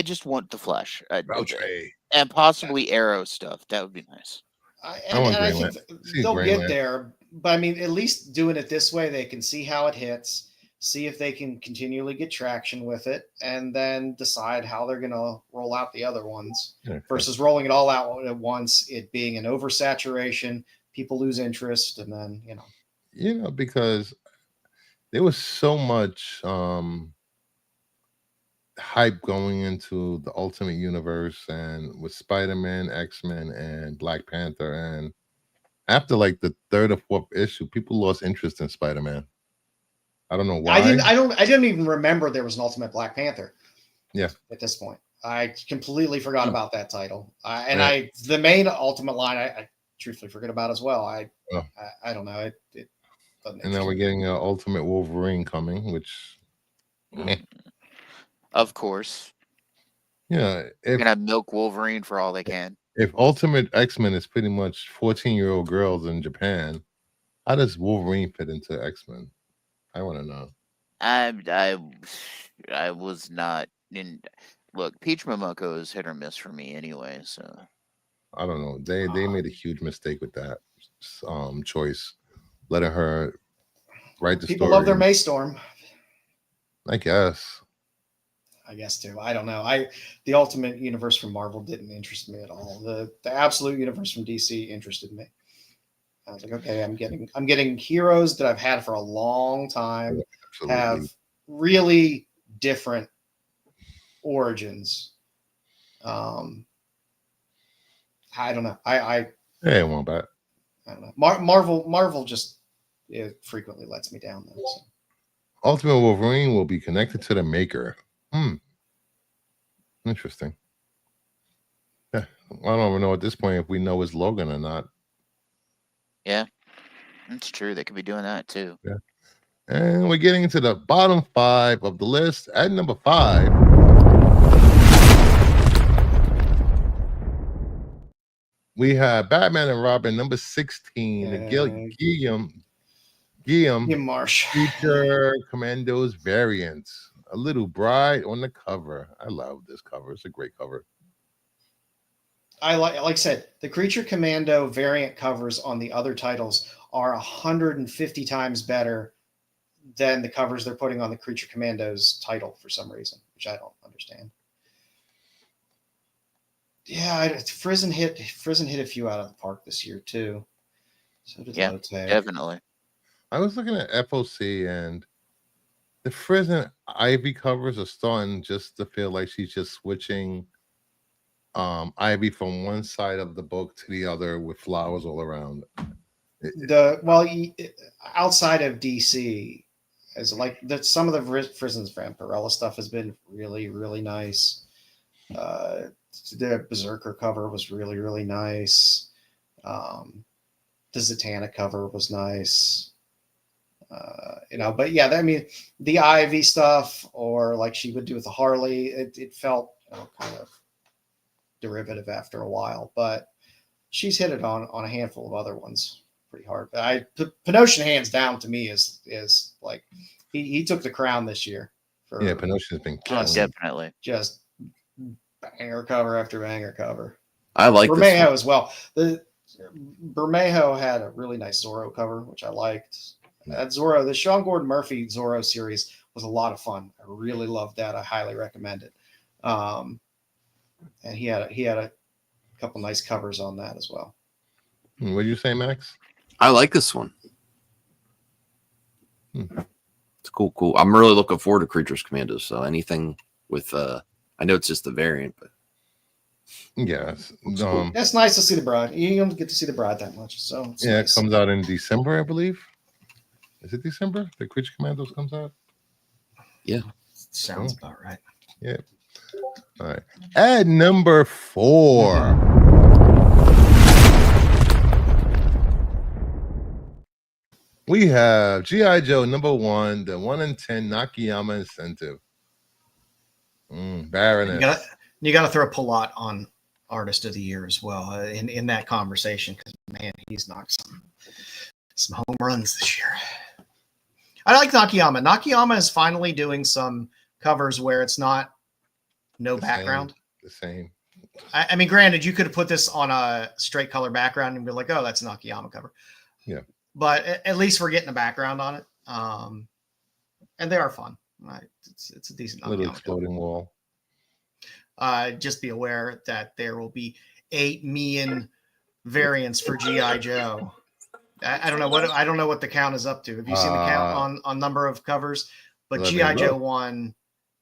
just want the Flash. And possibly Arrow stuff. That would be nice. I think they'll get there. But I mean, at least doing it this way, they can see how it hits, see if they can continually get traction with it, and then decide how they're going to roll out the other ones versus rolling it all out at once, it being an oversaturation, people lose interest, and then, because there was so much hype going into the Ultimate Universe and with Spider-Man, X-Men, and Black Panther, and after like the 3rd or 4th issue, people lost interest in Spider-Man. I don't know why. I didn't even remember there was an Ultimate Black Panther. Yeah. At this point, I completely forgot about that title. The main Ultimate line, truthfully forget about as well. I don't know. It doesn't. And now we're getting an Ultimate Wolverine coming, which, of course, yeah, they're gonna milk Wolverine for all they can. If Ultimate X-Men is pretty much 14-year-old girls in Japan, how does Wolverine fit into X-Men? I want to know. I was not in. Look, Peach Momoko is hit or miss for me anyway. So I don't know. They made a huge mistake with that choice, letting her write the People story. love their May Storm. I guess too. I don't know. The Ultimate Universe from Marvel didn't interest me at all. The Absolute Universe from DC interested me. I was like, okay, I'm getting heroes that I've had for a long time, have really different origins. I don't know. I won't bet. I don't know. Marvel just frequently lets me down though. So. Ultimate Wolverine will be connected to the maker. Interesting. Yeah, I don't even know at this point if we know it's Logan or not. Yeah, that's true. They could be doing that too. Yeah. And we're getting into the bottom 5 of the list. At number 5, we have Batman and Robin, number 16, Guillaume Marsh Creature Commandos variant. A little bright on the cover. I love this cover. It's a great cover. I like I said, the Creature Commando variant covers on the other titles are 150 times better than the covers they're putting on the Creature Commandos title for some reason, which I don't understand. Yeah, Frizen hit a few out of the park this year too. So did Lotec. Definitely. I was looking at FOC and the Frizen Ivy covers are starting just to feel like she's just switching Ivy from one side of the book to the other with flowers all around. Outside of DC, as like some of the Frizen's Vampirella stuff has been really, really nice. The Berserker cover was really, really nice. The Zatanna cover was nice. But yeah, I mean, the Ivy stuff, or like she would do with the Harley, it felt kind of derivative after a while, but she's hit it on a handful of other ones pretty hard. But Penosian hands down to me is like he took the crown this year. Penosian's been definitely just banger cover after banger cover. I like Bermejo as well. The Bermejo had a really nice Zorro cover, which I liked. That Zorro, the Sean Gordon Murphy Zorro series was a lot of fun. I really loved that. I highly recommend it. And he had a couple nice covers on that as well. What did you say, Max? I like this one. It's cool. I'm really looking forward to Creatures Commandos. So anything with I know it's just the variant, but yes, cool. It's nice to see the bride. You don't get to see the bride that much, so it's nice. It comes out in December, I believe. Is it December? The Creature Commandos comes out. Yeah, sounds about right. Yeah. All right. At number 4. We have G.I. Joe number 1, the 1 in 10 Nakayama incentive. Baroness. You got to throw Palat on Artist of the Year as well in that conversation, because man, he's knocked some home runs this year. I like Nakayama. Nakayama is finally doing some covers where it's not no background. The same. I mean, granted, you could have put this on a straight color background and be like, "Oh, that's a Nakayama cover." Yeah. But at least we're getting a background on it, and they are fun. It's a decent little exploding cover. Wall. Just be aware that there will be 8 million variants for G.I. Joe. I don't know what the count is up to. Have you seen the count on number of covers? But G.I. Joe 1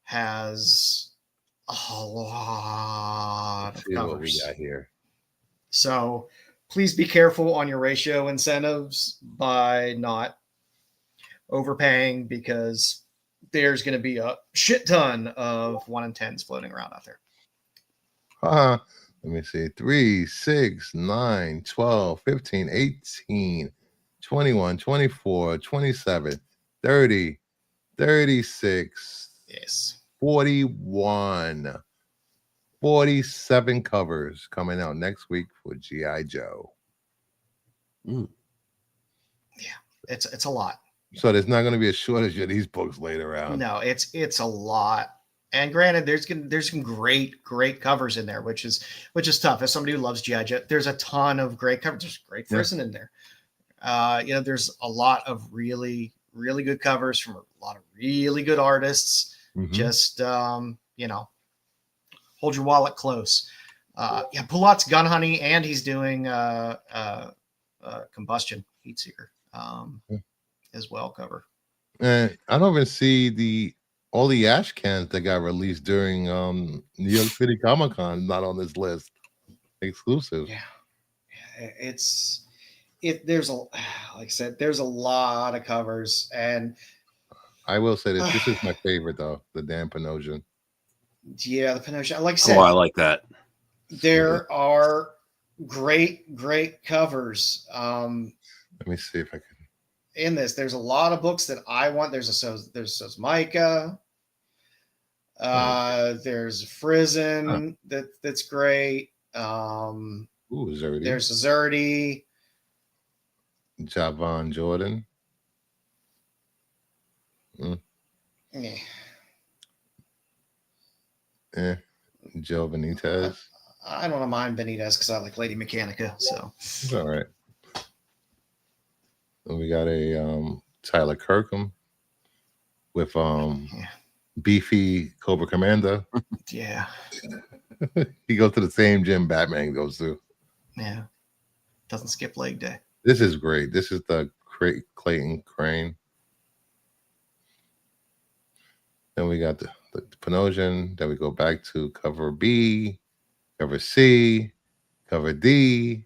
has a lot of covers. What we got here. So please be careful on your ratio incentives by not overpaying, because there's going to be a shit ton of 1 in 10s floating around out there. Let me see. 3, 6, 9, 12, 15, 18, 21, 24, 27, 30, 36. Yes. 41. 47 covers coming out next week for G.I. Joe. Yeah, it's a lot. So there's not going to be a shortage of these books later around. No, it's a lot. And granted, there's some great covers in there, which is tough. As somebody who loves G.I. Joe, there's a ton of great covers. There's great Frizen in there. There's a lot of really, really good covers from a lot of really good artists. Mm-hmm. Just hold your wallet close. Pulot's Gun Honey, and he's doing Combustion Heatseeker as well cover. And I don't even see all the ash cans that got released during New York City Comic Con not on this list. Exclusive. Yeah, there's like I said, there's a lot of covers, and I will say this is my favorite though, the Dan Panosian. Yeah, the Panosian. Like I said, I like that. There are great covers. Let me see if I can. In this, there's a lot of books that I want. There's Micah. There's Frizen that's great. Zerdy. There's Zerdy. Javon Jordan. Joe Benitez. I don't mind Benitez because I like Lady Mechanica, so it's all right. And we got a Tyler Kirkham with beefy Cobra Commander. Yeah. He goes to the same gym Batman goes to. Yeah. Doesn't skip leg day. This is great. This is the Clayton Crane. Then we got the Panosian. Then we go back to cover B, cover C, cover D,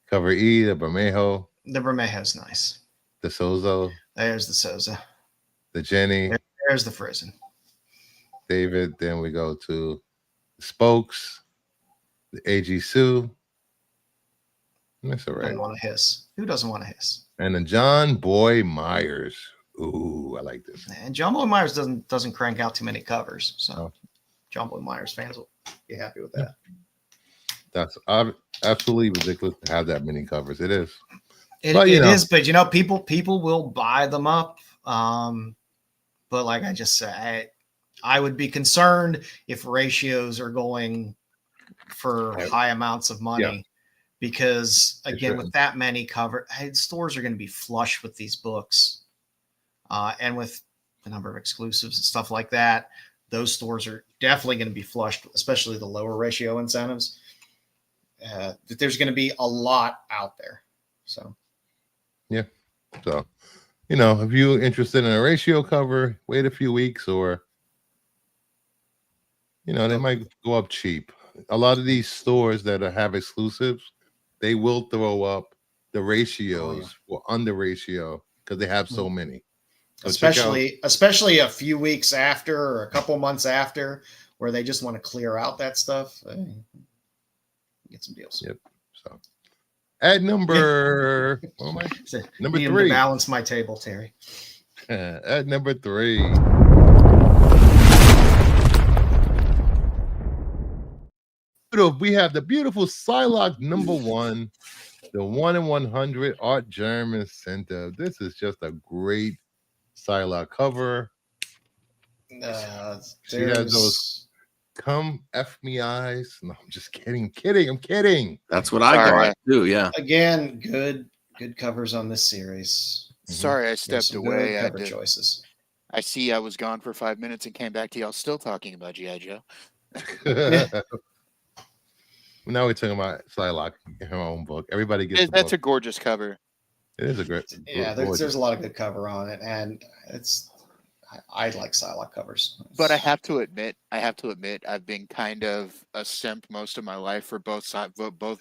cover E, the Bermejo. The Bermejo's nice. The Sozo. There's the Soza. The Jenny. There's the Frizen. David. Then we go to the Spokes, the AG Sue. That's all right. Doesn't want to hiss. Who doesn't want to hiss? And then John Boy Myers. Ooh, I like this. And John Boy Myers doesn't crank out too many covers, so John Boy Myers fans will be happy with that. That's absolutely ridiculous to have that many covers. It is. It is, but people will buy them up. But like I just said, I would be concerned if ratios are going for high amounts of money, because again, with that many stores are going to be flush with these books, and with the number of exclusives and stuff like that, those stores are definitely going to be flushed, especially the lower ratio incentives. That there's going to be a lot out there. So, yeah. So, if you're interested in a ratio cover, wait a few weeks, or, they might go up cheap. A lot of these stores that have exclusives, they will throw up the ratios or under ratio because they have so many. So especially a few weeks after or a couple months after, where they just want to clear out that stuff. Get some deals. Yep. So at number number 3. To balance my table, Terry. At number 3. We have the beautiful Psylocke #1, the 1 in 100 Art German Center. This is just a great Psylocke cover. She has those "come F me" eyes. No, I'm just kidding. I'm kidding. That's what I got too. Yeah. Again, good covers on this series. Sorry, I stepped away. Cover choices. I see. I was gone for 5 minutes and came back to y'all still talking about G.I. Joe. Now we're talking about Psylocke, her own book. Everybody gets. That's a gorgeous cover. It is a great. Yeah, there's a lot of good cover on it, and I like Psylocke covers. But I have to admit, I've been kind of a simp most of my life for both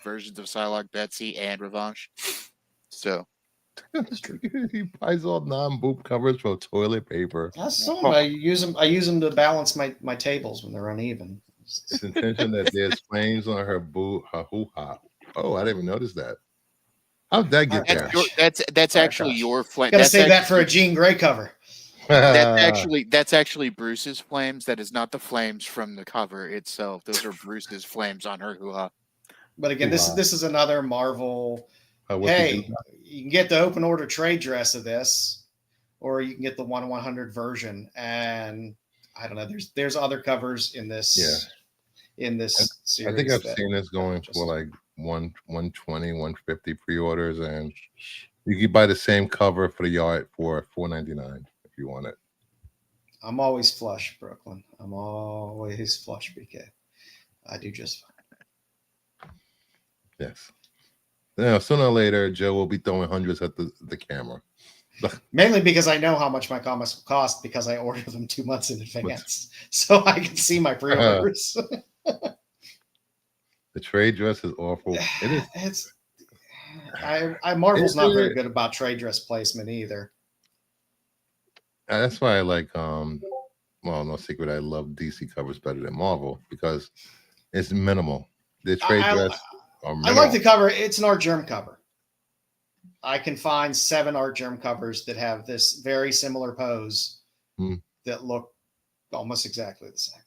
versions of Psylocke, Betsy and Revanche. So he buys all non-boop covers for toilet paper. I use them to balance my tables when they're uneven. It's intention that there's flames on her hoo-ha. Oh, I didn't even notice that. How'd that get there? That's actually your flame. Gotta save that for a Jean Grey cover. That's actually Bruce's flames. That is not the flames from the cover itself. Those are Bruce's flames on her hoo-ha. But again, this is another Marvel. Hey, you can get the open order trade dress of this, or you can get the 1/100 version. And I don't know. There's other covers in this. Yeah. In this series, I think I've seen this going for like 120, 150 pre-orders, and you can buy the same cover for the yard for $4.99 if you want it. I'm always flush, Brooklyn. I'm always flush, BK. I do just fine. Yes. Now, sooner or later, Joe will be throwing hundreds at the camera. Mainly because I know how much my comics will cost because I order them 2 months in advance, so I can see my pre-orders. The trade dress is awful. It is. Marvel's not very good about trade dress placement either. That's why I like. Well, no secret. I love DC covers better than Marvel because it's minimal. The trade dress. I like the cover. It's an Art Germ cover. I can find 7 Art Germ covers that have this very similar pose that look almost exactly the same.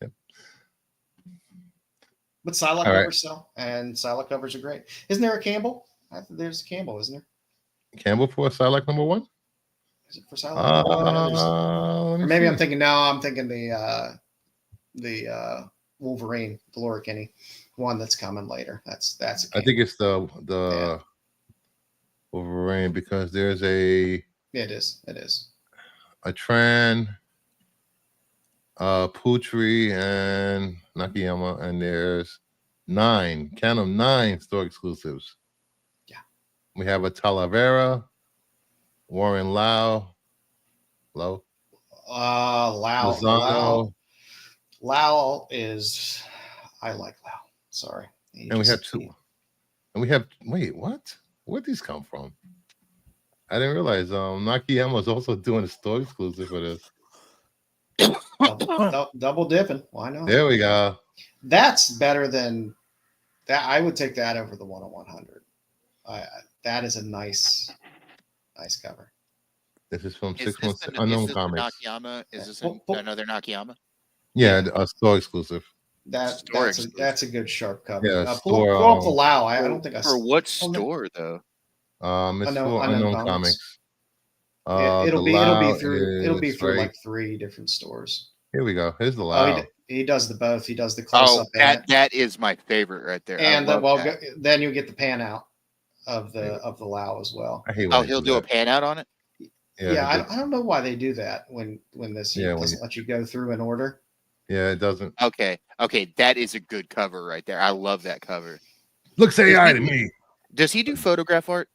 Yep. But Psylocke covers sell, and Psylocke covers are great. Isn't there a Campbell? There's a Campbell, isn't there? Campbell for Psylocke number 1? Is it for Psylocke? Or maybe I'm thinking the Wolverine, the Laura Kinney one that's coming later. That's I think it's the Wolverine because there's it is a Tran, Putri, and Nakayama, and there's 9 store exclusives. Yeah, we have a Talavera, Warren Lau, Lozano. Lau is, I like Lau. Sorry. And we have 2. And we have, wait, what? Where'd these come from? I didn't realize Nakayama was also doing a store exclusive for this. Double dipping. Why not? There we go. That's better than that. I would take that over the 1/100. That is a nice cover. This is from 616 Unknown Comics. Nakayama? Is this another Nakayama? Yeah, a store exclusive. That's a good sharp cover. Yeah, pull up the Lau. I don't think I for what store though. It's for Unknown Comics. It'll be through like 3 different stores. Here we go. Here's the Lau. He does the both. He does the close up. That is my favorite right there. And then you get the pan out of the Lau as well. He'll do a pan out on it. Yeah, I don't know why they do that when this doesn't let you go through an order. Yeah, it doesn't. Okay, that is a good cover right there. I love that cover. Looks AI to me. Does he do photograph art?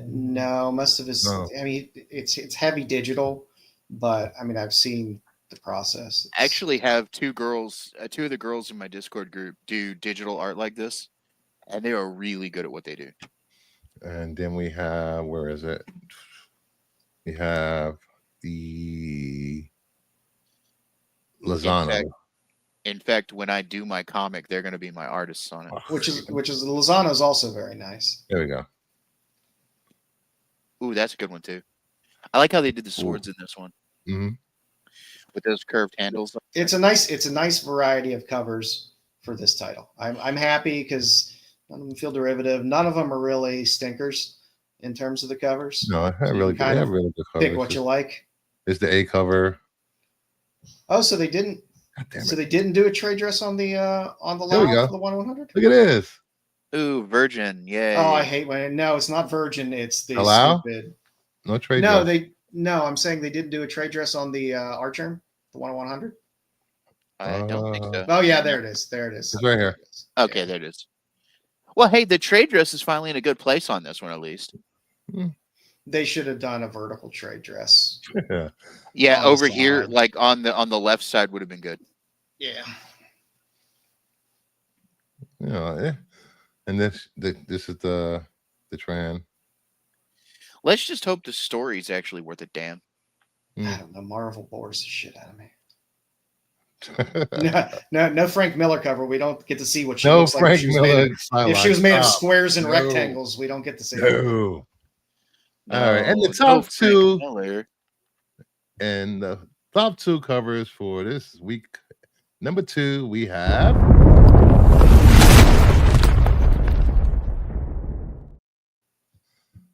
No, most of his. No. I mean, it's heavy digital, but I mean, I've seen the process. I actually have 2 of the girls in my Discord group do digital art like this, and they are really good at what they do. And then we have, where is it? We have the Lozano. In fact, when I do my comic, they're going to be my artists on it. Which is Lozano is also very nice. There we go. Ooh, that's a good one too. I like how they did the swords in this one. Mm-hmm. With those curved handles. It's a nice variety of covers for this title. I'm happy because none of them feel derivative. None of them are really stinkers in terms of the covers. No, I have really good covers. Pick what you like. It's the A cover. Oh, so they didn't. So they didn't do a trade dress on the Lau for the 1/100. Look at this. Ooh, Virgin, yeah. Oh, I hate when it's not Virgin. It's the stupid. No trade dress. I'm saying they didn't do a trade dress on the Art Germ, the 1/100. I don't think so. Oh yeah, there it is. It's right here. Okay, there it is. Well, hey, the trade dress is finally in a good place on this one, at least. They should have done a vertical trade dress. Yeah, over here, like on the left side, would have been good. Yeah. Yeah. And this is the Tran. Let's just hope the story is actually worth a damn. I don't know. Marvel bores the shit out of me. No Frank Miller cover. We don't get to see what she looks like. Frank Miller. If she was made of squares and rectangles, we don't get to see. No. All right, and the top two. Miller. And the top two covers for this week. Number 2, we have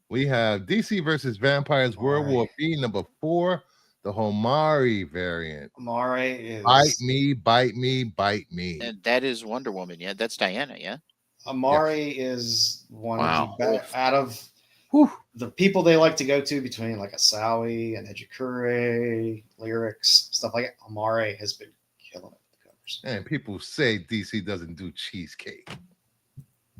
DC versus Vampires World War B number 4, the Homari variant. Homari is bite me. And that is Wonder Woman. Yeah, that's Diana. Yeah. Homari is one of the out of the people they like to go to between like Asawi and Ejikure, lyrics, stuff like that. Homari has been killing it with the covers. And people say DC doesn't do cheesecake.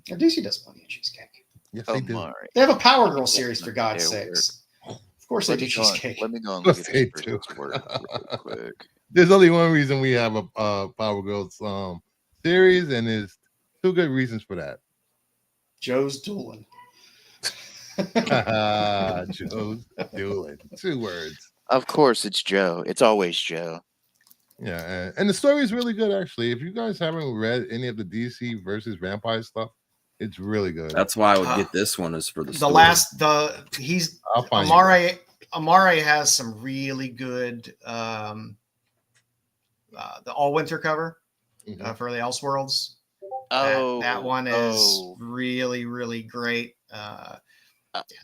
Yeah, DC does plenty of cheesecake. Yes, they do. They have a Power Girl series, for God's sakes. Of course they do cheesecake. Let me go and look at this real quick. There's only one reason we have a Power Girls series, and there's 2 good reasons for that. Joe's dueling. Joe's dueling. 2 words. Of course, it's Joe. It's always Joe. Yeah, and the story is really good, actually. If you guys haven't read any of the DC versus Vampire stuff, it's really good. That's why I would get this one is for the story. Amare has some really good the all winter cover for the Elseworlds. That one is really, really great.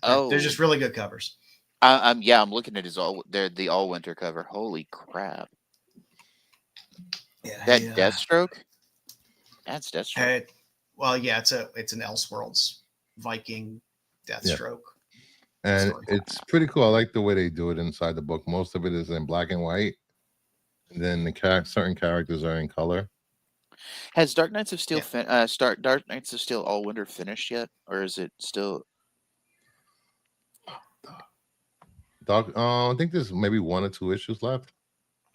They're just really good covers. I'm looking at the all winter cover. Holy crap! Yeah, Deathstroke. That's Deathstroke. It's an Elseworlds Viking Deathstroke. And it's pretty cool. I like the way they do it inside the book. Most of it is in black and white. And then certain characters are in color. Has Dark Knights of Steel Dark Knights of Steel All Winter finished yet, or is it still? I think there's maybe 1 or 2 issues left.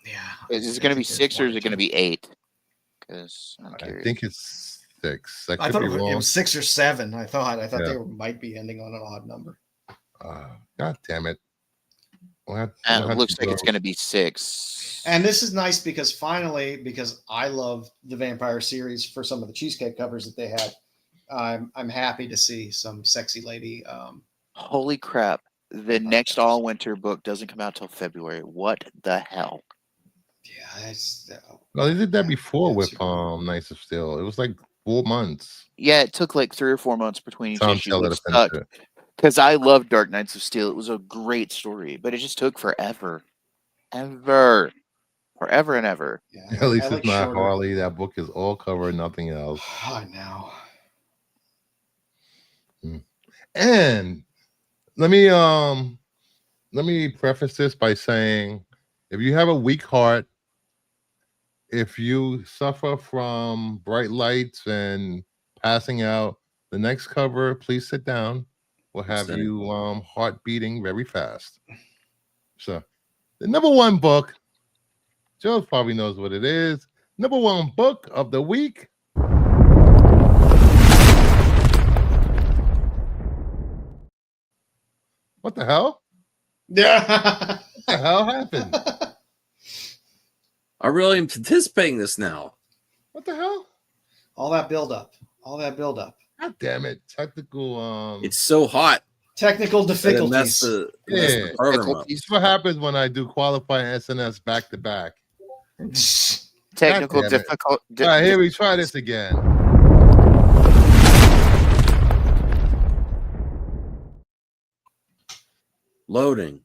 Yeah. Is it going to be 6 or is it going to be 8? Because I think it's 6. I thought it was 6 or 7. I thought they might be ending on an odd number. God damn it! It looks like it's going to be 6. And this is nice because finally, because I love the Vampire series for some of the cheesecake covers that they had, I'm happy to see some sexy lady. Holy crap! The next all winter book doesn't come out till February. What the hell? Yeah, well, they did that before with Knights of Steel. It was like 4 months. Yeah, it took like 3 or 4 months between each issue. Because I love Dark Knights of Steel. It was a great story, but it just took forever. Forever and ever. Yeah, at least it's not shorter. Harley. That book is all cover, nothing else. I know. And let me preface this by saying, if you have a weak heart, if you suffer from bright lights and passing out, the next cover, please sit down. Will have you heart beating very fast. So, the number 1 book, Joe probably knows what it is. Number 1 book of the week. What the hell? Yeah. What the hell happened? I really am anticipating this now. What the hell? All that build up. God damn it. Technical it's so hot. Technical difficulties. That's what happens when I do qualifying SNS back to back. Technical difficulty. All right, here we try this again. Loading.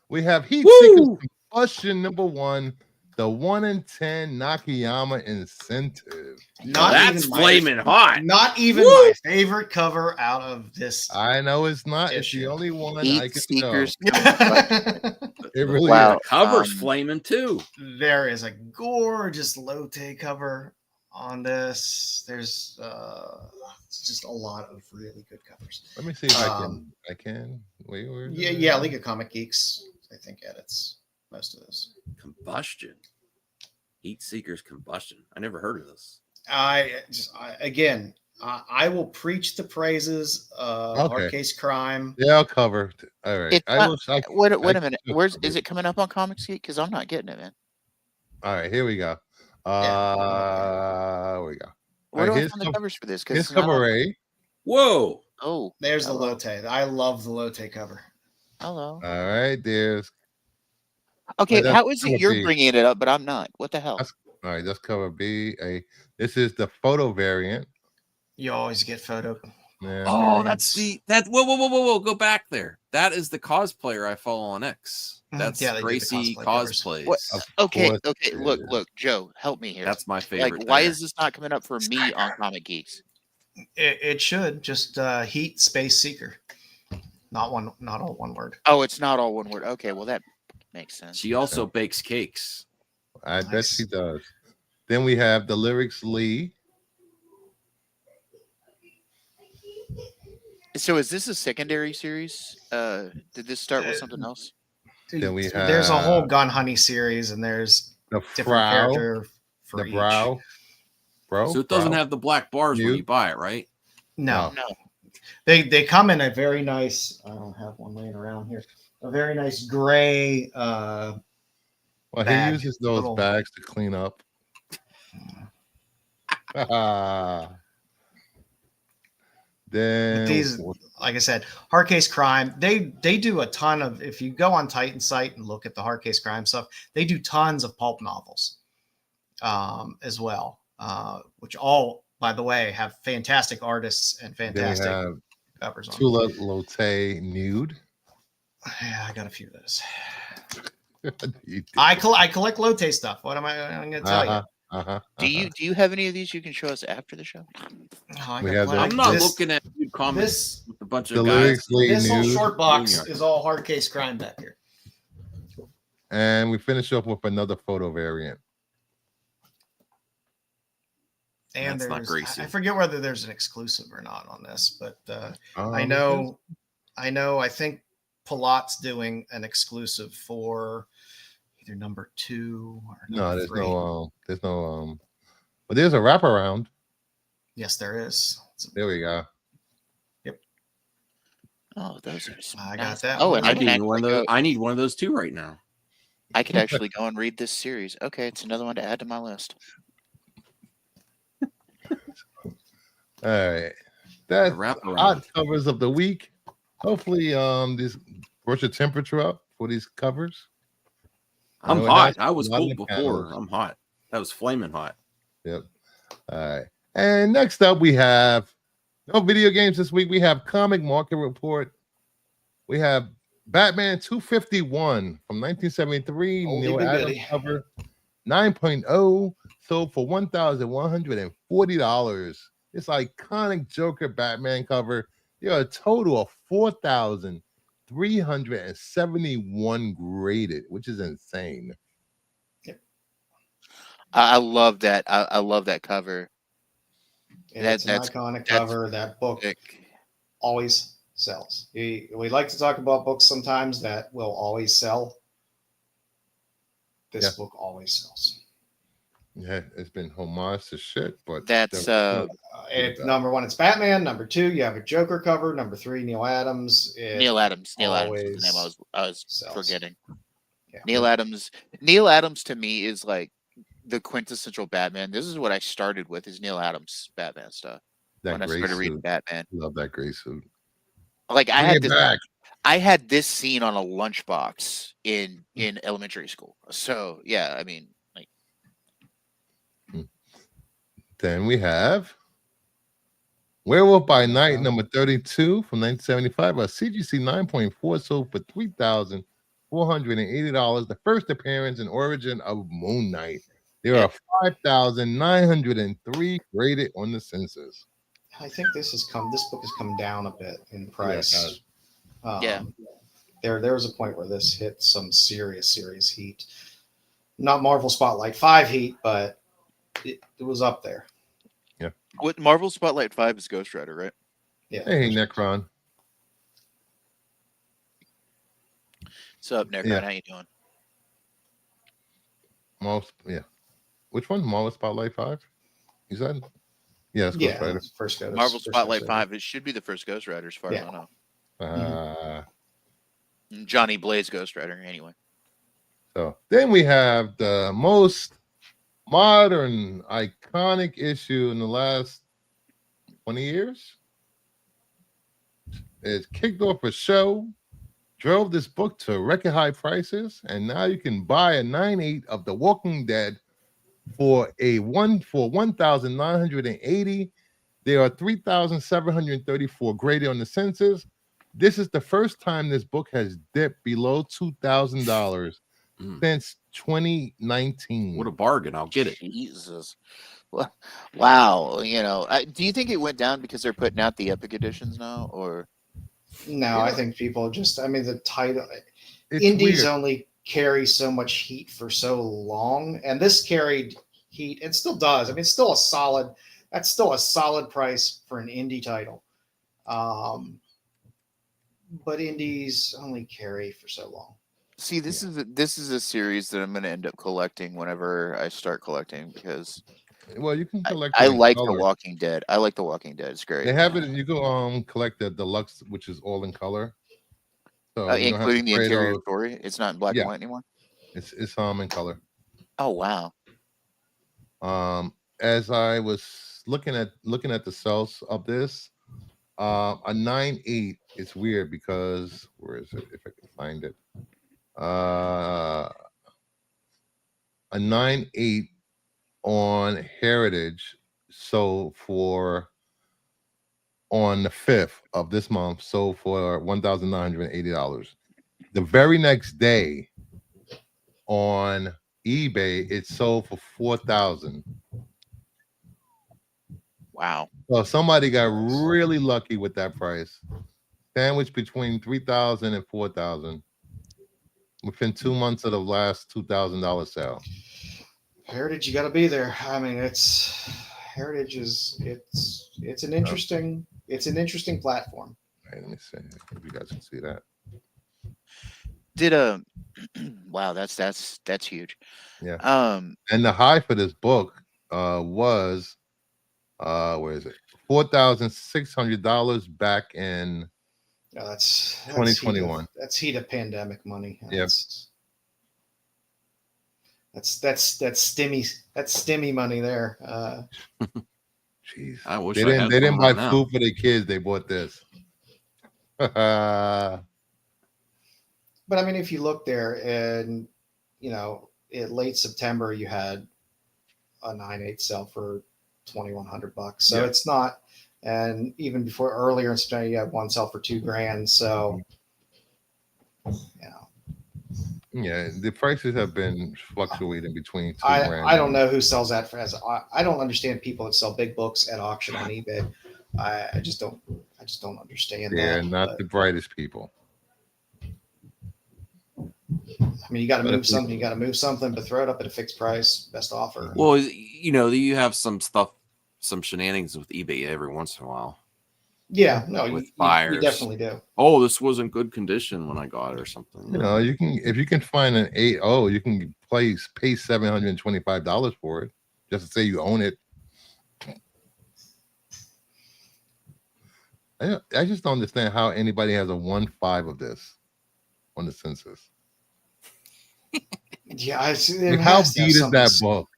We have Heat Seekers Combustion number 1. The 1 in 10 Nakayama incentive. That's flaming hot. Not even my favorite cover out of this. I know it's not. It's the only one I can Seekers. It really is. The cover's flaming too. There is a gorgeous Lotte cover on this. There's just a lot of really good covers. Let me see if I can. Wait, yeah, League of Comic Geeks, I think, edits most of this. Combustion. Heat Seekers Combustion. I never heard of this. Again, I will preach the praises of Hard Case Crime. Yeah, I'll cover. All right. Wait a minute. Is it coming up on Comics Geek? Because I'm not getting it, man. All right, here we go. Here we go. Where do I find the covers for this? Here's cover A. Whoa. Oh, there's the Lotte. I love the Lotte cover. Hello. All right, there's. Okay, how is it you're bringing it up, but I'm not? What the hell? All right, that's cover B. This is the photo variant. You always get photo. Yeah. Oh, that's whoa, go back there. That is the cosplayer I follow on X. That's Gracie cosplays. Okay, look, Joe, help me here. That's my favorite. Like, why is this not coming up for me on Comic Geeks? It should just Heat Space Seeker. Not all one word. Oh, it's not all one word. Okay, well that makes sense. She also bakes cakes. I bet she does. Then we have the Lyrics Lee. So is this a secondary series? Did this start with something else? Then we have there's a whole Gun Honey series, and there's the different character for each. Brow. So it doesn't have the black bars when you buy it, right? No. They come in a very nice. I don't have one laying around here. A very nice gray. Well, he uses those bags to clean up. Then these, like I said, Hard Case Crime. They do a ton of. If you go on Titan's site and look at the Hard Case Crime stuff, they do tons of pulp novels, as well. Which all, by the way, have fantastic artists and fantastic covers on. Tula Lotte Nude. Yeah, I got a few of those. I collect Lotte stuff. What am I'm going to tell you? Do you have any of these you can show us after the show? I'm not looking at comments with a bunch of guys. This whole short box is all Hard Case Crime back here. And we finish up with another photo variant. And that's not Gracie. I forget whether there's an exclusive or not on this, but I know. I think Palat's doing an exclusive for either number 2 or number 3. There's no but there's a wraparound. Yes, there is. There we go. Yep. Oh, those are. I got that. Oh, and I need one of those. I need one of those too right now. I could actually go and read this series. Okay, it's another one to add to my list. All right, that's odd covers of the week. Hopefully, this brought your temperature up for these covers. I'm hot. I was cool before. I'm hot. That was flaming hot. Yep. All right. And next up, we have no video games this week. We have Comic Market Report. We have Batman 251 from 1973. Neil Adams cover 9.0 sold for $1,140. This iconic Joker Batman cover. There are a total of 4,371 graded, which is insane. Yep. I love that. I love that cover. That's an iconic cover. That book always sells. We like to talk about books sometimes that will always sell. This book always sells. Yeah, it's been homage to shit, but that's number 1, it's Batman. Number 2, you have a Joker cover. Number 3, Neil Adams. Neil Adams is the name I was forgetting. Yeah. Neil Adams to me is like the quintessential Batman. This is what I started with, is Neil Adams Batman stuff. When I started reading Batman. Love that gray suit. Like I had this scene on a lunchbox in elementary school. So yeah, I mean, like. Then we have Werewolf by Night number 32 from 1975. A CGC 9.4 sold for $3,480. The first appearance and origin of Moon Knight. There are 5,903 graded on the census. I think this book has come down a bit in price. There was a point where this hit some serious heat. Not Marvel Spotlight 5 heat, but it was up there. Yeah. What Marvel Spotlight 5 is Ghost Rider, right? Yeah. Hey, Necron. What's up, Necron? Yeah. How you doing? Which one? Marvel Spotlight 5? You said? Yeah, it's Ghost Rider. First Ghost. Marvel first Spotlight Ghost 5. It should be the first Ghost Rider, as far as I know. Johnny Blaze Ghost Rider, anyway. So then we have the most modern, iconic issue in the last 20 years. It kicked off a show, drove this book to record high prices, and now you can buy a 9/8 of The Walking Dead for 1,980. There are 3,734 graded on the census. This is the first time this book has dipped below $2,000 since 2019. What a bargain! I'll get it. Jesus. Wow. You know, do you think it went down because they're putting out the Epic editions now, or? No, I think people just. I mean, the title. It's Indies weird. only carry so much heat for so long, and this carried heat and still does. I mean, it's still a solid. That's still a solid price for an indie title. But indies only carry for so long. See, this is a series that I'm going to end up collecting whenever I start collecting, because well, you can collect. I like color. The Walking Dead. I like The Walking Dead. It's great. They have it. You go collect the deluxe, which is all in color. So including the interior story. It's not in black and white anymore. It's in color. Oh wow. As I was looking at the sales of this, a 9/8. It's weird because where is it? If I can find it, a 9/8 on Heritage sold for on the 5th of this month sold for $1,980. The very next day on eBay it sold for $4,000. Wow. So somebody got really lucky with that price. Sandwiched between $3,000 and $4,000 within 2 months of the last $2,000 sale. Heritage, you got to be there. I mean, Heritage is it's an interesting platform. Right, let me see if you guys can see that. Wow, that's huge. Yeah. And the high for this book was where is it? $4,600 back in that's 2021. That's heat of pandemic money. Yeah. That's stimmy money there. Jeez. I wish they didn't buy food for their kids. They bought this. But I mean, if you look there, and in late September, you had a 9/8 sell for $2,100. So it's not, and even before earlier in September, you had one sell for $2,000. So, yeah, the prices have been fluctuating between $2,000. I don't know who sells that I don't understand people that sell big books at auction on eBay. I just don't understand. They're not the brightest people. I mean, you got to move something. You got to move something, but throw it up at a fixed price, best offer. Well, you have some shenanigans with eBay every once in a while. Yeah, no, with you buyers. definitely do. Oh, this was in good condition when I got it or something. If you can find an 8.0, you can pay $725 for it just to say you own it. I just don't understand how anybody has a 1.5 of this on the census. Yeah, how beat is that book?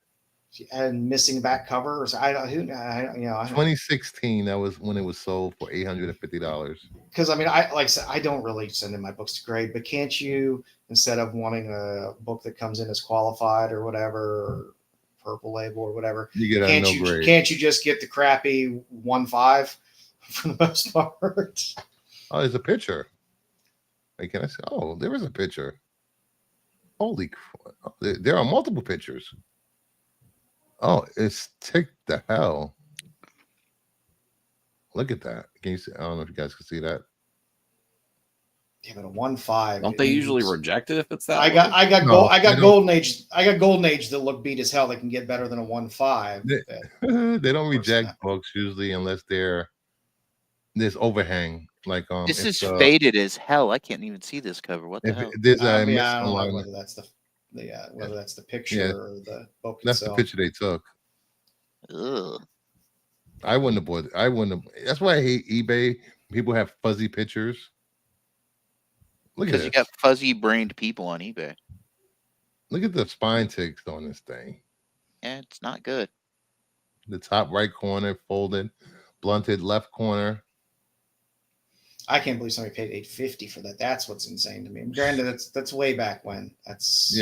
And missing back cover. 2016. That was when it was sold for $850. Because I mean, I said, I don't really send in my books to grade, but can't you, instead of wanting a book that comes in as qualified or whatever, or purple label or whatever, you get a no grade? Can't you just get the crappy 1.5 for the most part? Oh, there's a picture. Wait, can I say? Oh, there is a picture. Holy crap! There are multiple pictures. Oh, it's ticked the hell. Look at that. Can you see? I don't know if you guys can see that. Yeah, but a 1.5. Don't they usually reject it if it's that? I got golden age that look beat as hell. They can get better than a 1.5. They don't reject books usually unless there's overhang. Like this is faded as hell. I can't even see this cover. What the hell? I don't know whether that's whether that's the picture or the book that's itself. the picture they took. Ugh. I wouldn't have bought. I wouldn't have. That's why I hate eBay. People have fuzzy pictures. Look at this. Because you got fuzzy-brained people on eBay. Look at the spine ticks on this thing. Yeah, it's not good. The top right corner folded, blunted left corner. I can't believe somebody paid $850 for that. That's what's insane to me. Granted, that's way back when. That's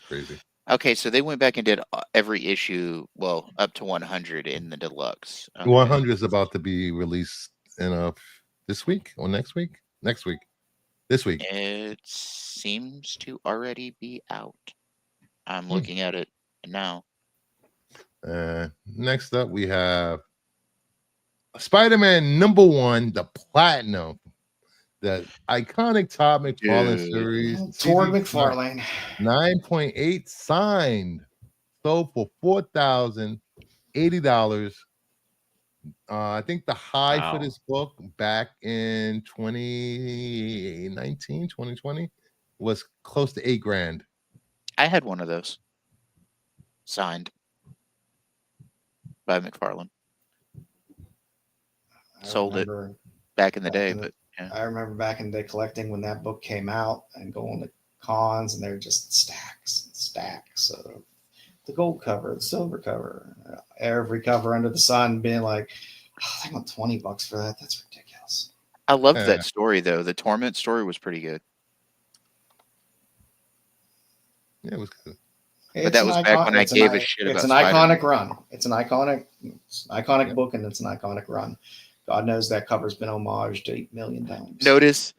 crazy. Okay, so they went back and did every issue, well, up to 100 in the deluxe. Okay. 100 is about to be released in this week or next week? Next week. This week. It seems to already be out. I'm looking at it now. Next up, we have Spider-Man #1, the Platinum, the iconic Todd McFarlane series. Todd McFarlane. 9.8 signed. Sold for $4,080. I think the high for this book back in 2019, 2020 was close to $8,000. I had one of those signed by McFarlane. Sold it back in the day, but yeah. I remember back in the day collecting when that book came out and going to cons, and they're just stacks and stacks of the gold cover, the silver cover, every cover under the sun, being like, I want $20 for that. That's ridiculous. I loved that story though. The Torment story was pretty good. Yeah, it was good. But that was back when I gave a shit about Spider-Man. It's an iconic run. It's an iconic book, and it's an iconic run. God knows that cover's been homaged 8 million times. Notice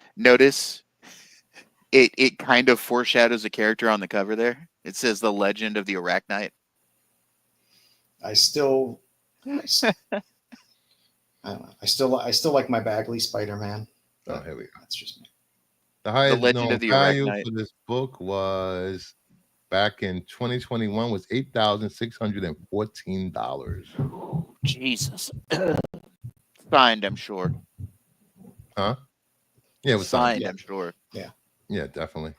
it kind of foreshadows a character on the cover there. It says the Legend of the Arachnite. I still I don't know. I still like my Bagley Spider-Man. Oh, here we go. That's just me. The highest known value for this book was back in 2021 was $8,614. Jesus. Signed, I'm sure. Huh? Yeah, it was signed, I'm sure. Yeah. Yeah, definitely.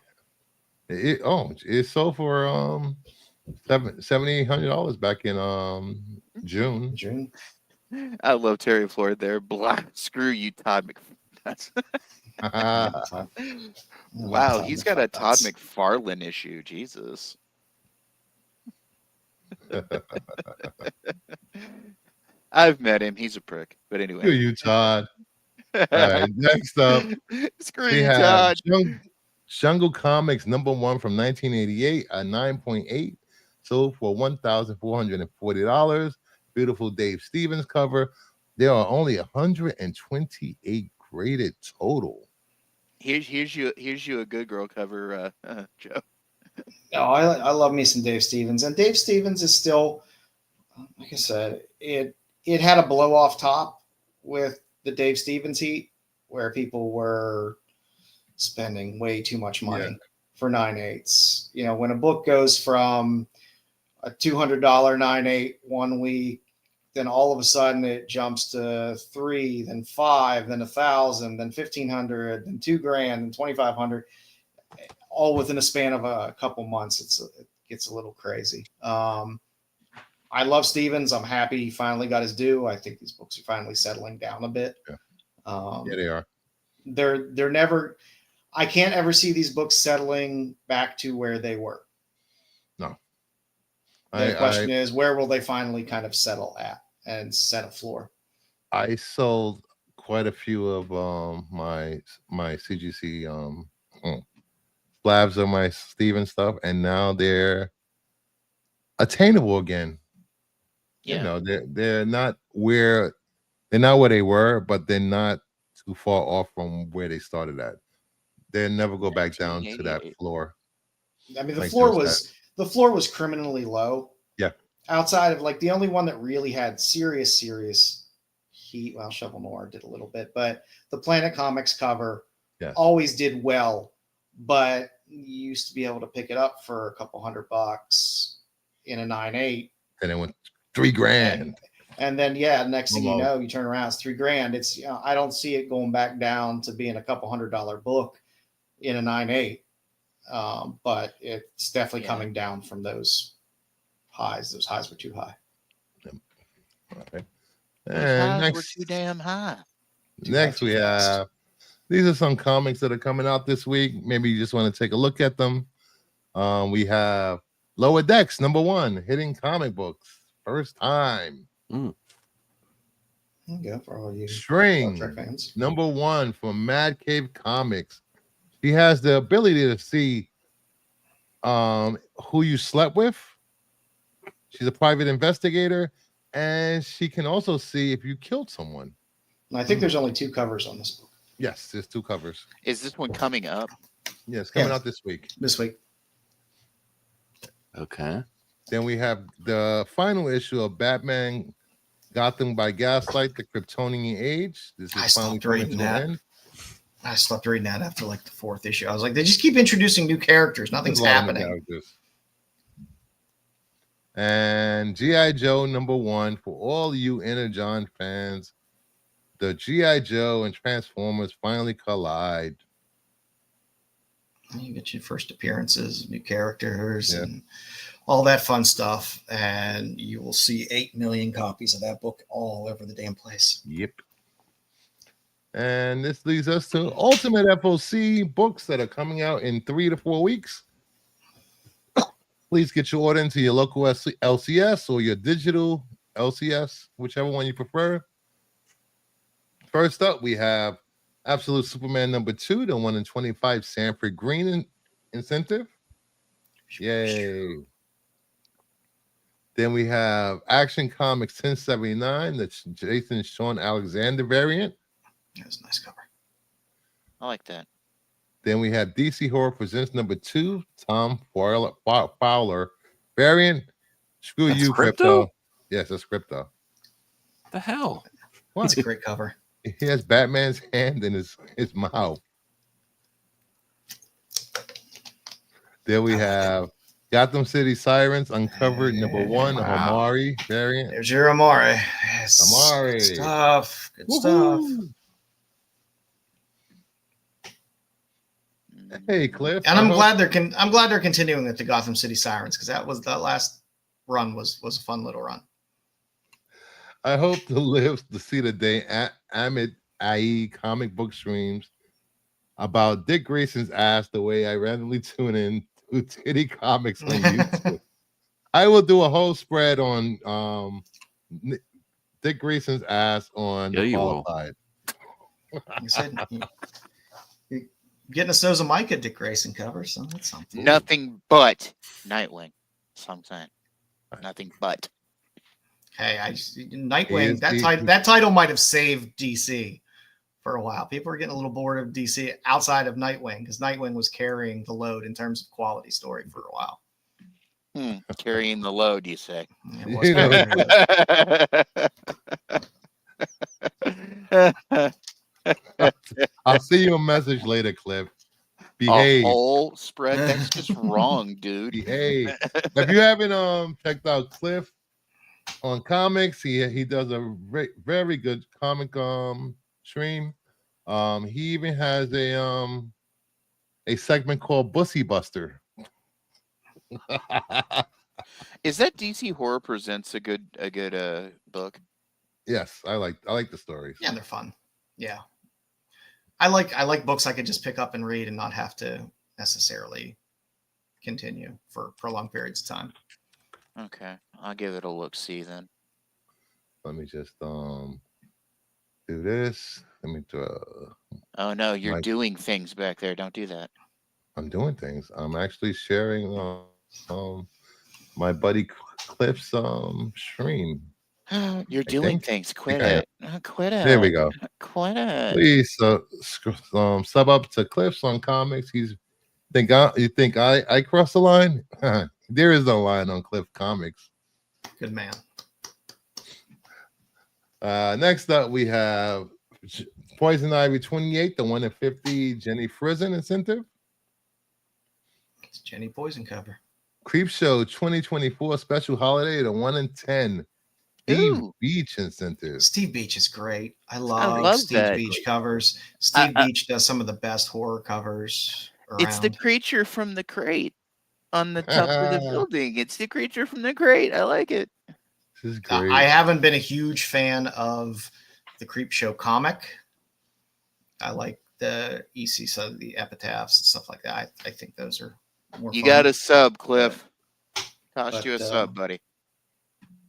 It sold for $7,800 back in June. I love Terry Floyd there. Screw you, Todd McFarlane. Wow, he's got a Todd McFarlane issue. Jesus. I've met him. He's a prick. But anyway. Screw you, Todd. All right, next up. Screw you, Todd. Jungle Comics #1 from 1988 at 9.8. Sold for $1,440. Beautiful Dave Stevens cover. There are only 128 graded total. Here's you a good girl cover, Joe. No, I love me some Dave Stevens, and Dave Stevens is still, like I said, it had a blow off top with the Dave Stevens heat, where people were spending way too much money for 9/8. You know, when a book goes from a $200 9/8 1 week, then all of a sudden it jumps to $3, then $5, then $1,000, then $1,500, then $2,000, then $2,500, all within a span of a couple months. It gets a little crazy. I love Stevens. I'm happy he finally got his due. I think these books are finally settling down a bit. Yeah, they are. They're never. I can't ever see these books settling back to where they were. No. The question is, where will they finally kind of settle at and set a floor? I sold quite a few of my CGC slabs of my Steven stuff, and now they're attainable again. Yeah. You know, they're not where they were, but they're not too far off from where they started at. They'll never go back down to that floor. I mean, the floor was criminally low. Yeah. Outside of like the only one that really had serious heat. Well, Shovel Noir did a little bit, but the Planet Comics cover always did well. But you used to be able to pick it up for a couple $100 in a 9/8. And it went $3,000. And then next thing you know, you turn around, it's $3,000. It's I don't see it going back down to being a couple $100 book in a 9/8. But it's definitely coming down from those highs. Those highs were too high. Right. Those highs were too damn high. Next, we have these are some comics that are coming out this week. Maybe you just want to take a look at them. We have Lower Decks #1 hitting comic books first time. Yeah, for all you String fans. #1 from Mad Cave Comics. She has the ability to see who you slept with. She's a private investigator, and she can also see if you killed someone. I think there's only 2 covers on this book. Yes, there's 2 covers. Is this one coming up? Yeah, it's coming out this week. Okay. Then we have the final issue of Batman Gotham by Gaslight, the Kryptonian Age. This is finally coming to an end. I stopped reading that after like the 4th issue. I was like, they just keep introducing new characters. Nothing's happening. And G.I. Joe #1 for all you Energon fans. The G.I. Joe and Transformers finally collide. You get your first appearances, new characters, and all that fun stuff. And you will see 8 million copies of that book all over the damn place. Yep. And this leads us to Ultimate FOC books that are coming out in 3 to 4 weeks. Please get your order into your local LCS or your digital LCS, whichever one you prefer. First up, we have Absolute Superman #2, the 1 in 25 Sanford Green incentive. Yay. Then we have Action Comics 1079, the Jason Sean Alexander variant. That's a nice cover. I like that. Then we have DC Horror Presents #2, Tom Fowler variant. Screw that's you, Crypto. Yes, that's Crypto. The hell? What? It's a great cover. He has Batman's hand in his mouth. Then we have Gotham City Sirens Uncovered #1, a Hamari variant. There's your Amari. Yes. Amari. Good stuff. Good stuff. Hey, Cliff. And I'm glad they're continuing with the Gotham City Sirens, because that last run was a fun little run. I hope to live to see the day Ahmed Ai comic book streams about Dick Grayson's ass the way I randomly tune in to Titty Comics on YouTube. I will do a whole spread on Dick Grayson's ass on the Qualified. You said you're getting a Sosa Micah Dick Grayson cover, so that's something. Nothing but Nightwing. So I'm saying. Nothing but. Hey, Nightwing, that title might have saved DC for a while. People were getting a little bored of DC outside of Nightwing, because Nightwing was carrying the load in terms of quality story for a while. Carrying the load, you say? I'll see you a message later, Cliff. Behave. A whole spread? That's just wrong, dude. Behave. If you haven't checked out Cliff on comics, he does a very good comic stream. He even has a segment called Bussy Buster. Is that DC Horror Presents a good book? Yes, I like the stories. Yeah, they're fun. Yeah, I like books I could just pick up and read and not have to necessarily continue for prolonged periods of time. Okay, I'll give it a look-see then. Let me just do this. Let me Oh no, you're doing things back there. Don't do that. I'm doing things. I'm actually sharing my buddy Cliff's stream. You're doing things. Quit it. Quit it. There we go. Quit it. Please sub up to Cliff's on comics. You think I cross the line? There is no line on Cliff Comics. Good man. Next up, we have Poison Ivy 28, the 1 in 50 Jenny Frizen incentive. It's Jenny Poison cover. Creep Show 2024 special holiday, the 1 in 10 Steve Beach incentive. Steve Beach is great. I love Steve Beach covers. Steve Beach does some of the best horror covers around. It's the creature from the crate on the top of the building. It's the creature from the crate. I like it. This is great. I haven't been a huge fan of the Creepshow comic. I like the EC, so the epitaphs and stuff like that. I think those are more You fun. got a sub, Cliff. Tossed you a sub, buddy.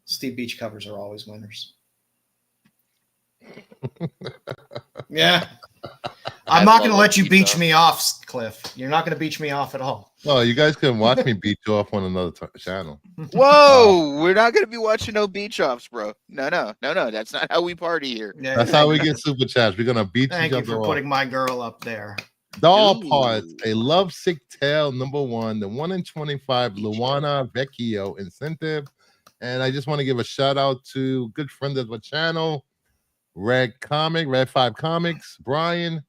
Steve Beach covers are always winners. Yeah. I'm not going to let you beach me off, Cliff. You're not going to beach me off at all. No, you guys can watch me beat you off on another channel. Whoa, we're not going to be watching no beach offs, bro. No. That's not how we party here. Yeah, that's how we get super chats. We're going to beat Thank each you other for putting my girl up there. Doll Parts, a lovesick tale, #1, the 1 in 25 Luana Vecchio incentive. And I just want to give a shout out to good friend of the channel, Red 5 Comics, Brian,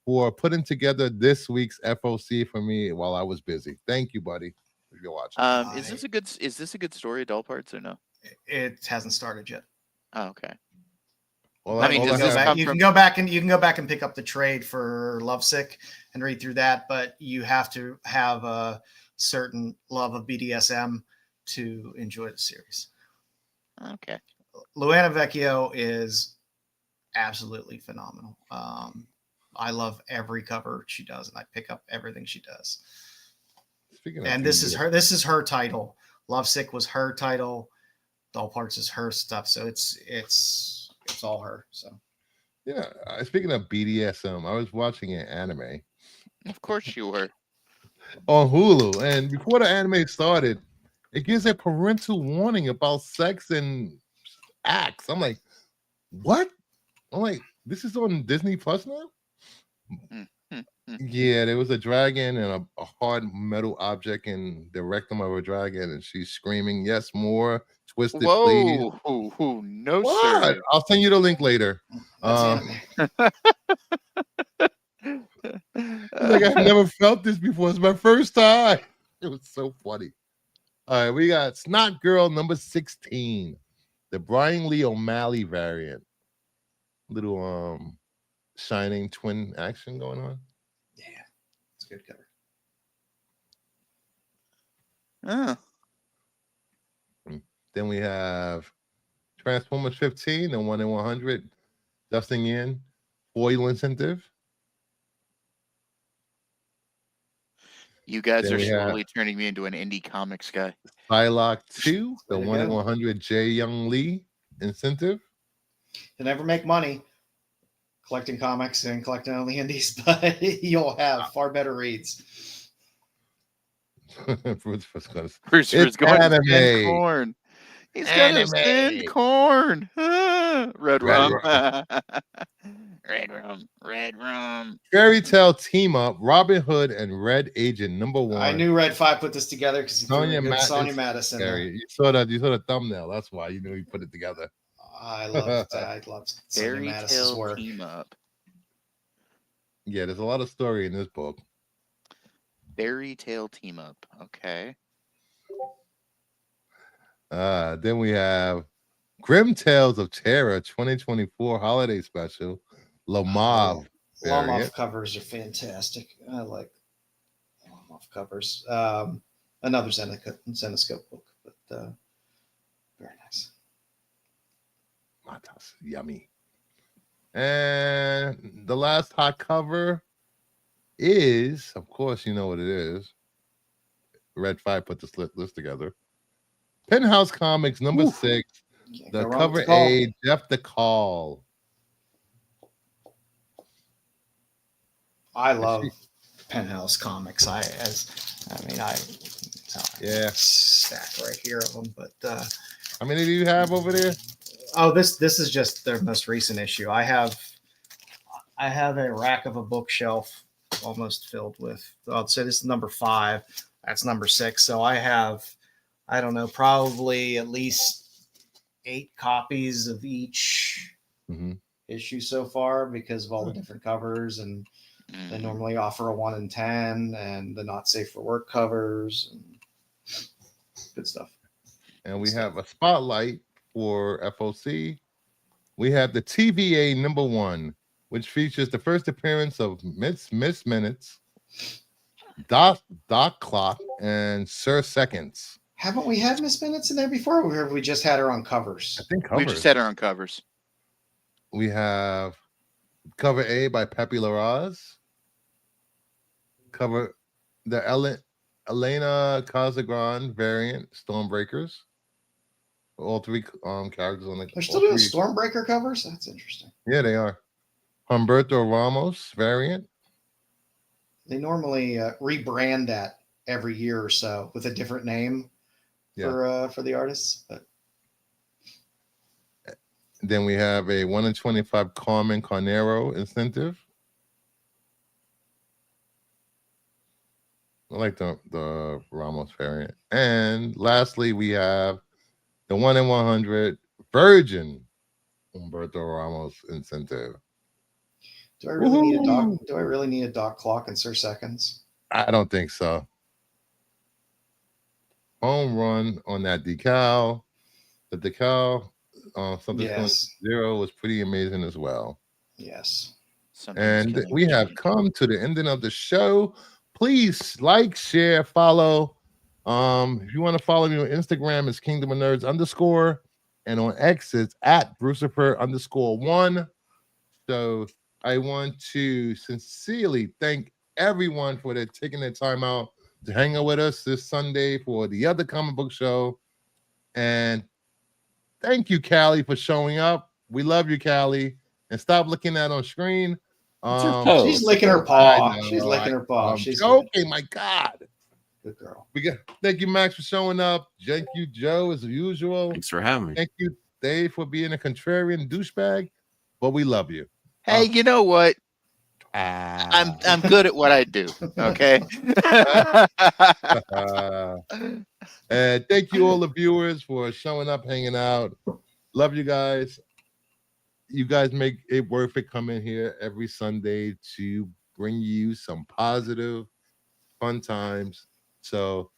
for putting together this week's FOC for me while I was busy. Thank you, buddy, if you're watching. Is this a good story, Doll Parts, or no? It hasn't started yet. Oh, okay. Well, I mean, you can go back and pick up the trade for Lovesick and read through that, but you have to have a certain love of BDSM to enjoy the series. Okay. Luana Vecchio is absolutely phenomenal. I love every cover she does, and I pick up everything she does. And this is her title. Lovesick was her title. Doll Parts is her stuff. So it's all her. So yeah. Speaking of BDSM, I was watching an anime. Of course you were. On Hulu, and before the anime started, it gives a parental warning about sex and acts. I'm like, what? I'm like, this is on Disney Plus now? Yeah, there was a dragon and a hard metal object in the rectum of a dragon, and she's screaming, yes, more, twisted, please. No, what? sir. I'll send you the link later. Like, I've never felt this before. It's my first time. It was so funny. All right, we got Snot Girl #16, the Brian Lee O'Malley variant. Little shining twin action going on. Yeah, it's a good cover. Then we have Transformers 15, the 1 in 100, dusting in foil incentive. You guys are slowly turning me into an indie comics guy. Psylocke 2, the 1 in 100 J. Young Lee incentive. You'll never make money collecting comics and collecting only indies, but you'll have far better reads. Bruce was going to spend corn. He's going to spend corn. Red rum. Red rum. Fairy Tale Team Up, Robin Hood and Red Agent #1. I knew Red 5 put this together because he Sonia Madison. You saw the thumbnail. That's why you knew he put it together. I loved Sonia Madison's work. Team Up. Yeah, there's a lot of story in this book. Fairy Tale Team Up. Okay. Then we have Grim Tales of Terror 2024 Holiday Special. Lamov. Lamov covers are fantastic. I like Lamov covers. Another Zenoscope book, but very nice. Matas, yummy. And the last hot cover is, of course, you know what it is. Red 5 put this list together. Penthouse Comics #6. The cover A, Jeff the Call. I love Penthouse Comics. I stack right here of them. But how many do you have over there? Oh, this is just their most recent issue. I have a rack of a bookshelf almost filled with. So this is #5. That's #6. So I have, I don't know, probably at least 8 copies of each issue so far because of all the different covers, and they normally offer a 1 in 10 and the not safe for work covers and good stuff. And we have a spotlight for FOC. We have the TVA #1, which features the first appearance of Miss Minutes, Doc Clock, and Sir Seconds. Haven't we had Miss Minutes in there before, or have we just had her on covers? I think covers. We just had her on covers. We have cover A by Pepe Larraz. Cover the Elena Casagrande variant, Stormbreakers. All three characters on the. They're still doing Stormbreaker covers? That's interesting. Yeah, they are. Humberto Ramos variant. They normally rebrand that every year or so with a different name for the artists. But then we have a 1 in 25 Carmen Carnero incentive. I like the Ramos variant. And lastly, we have the 1 in 100 Virgin Humberto Ramos incentive. Do I really need a dog? Do I really need a dog clock in Sir Seconds? I don't think so. Home run on that decal. The decal, something 0 was pretty amazing as well. Yes. And we have come to the ending of the show. Please like, share, follow. If you want to follow me on Instagram, it's Kingdom of Nerds _ and on X it's at Brucifer _1. So I want to sincerely thank everyone for taking their time out to hang out with us this Sunday for the other comic book show. And thank you, Callie, for showing up. We love you, Callie. And stop looking at on screen. She's licking her paw. She's licking her paw. She's okay, my God. Good girl. Thank you, Max, for showing up. Thank you, Joe, as usual. Thanks for having me. Thank you, Dave, for being a contrarian douchebag. But we love you. Hey, you know what? I'm good at what I do. Okay. And thank you, all the viewers, for showing up, hanging out. Love you guys. You guys make it worth it coming here every Sunday to bring you some positive, fun times. So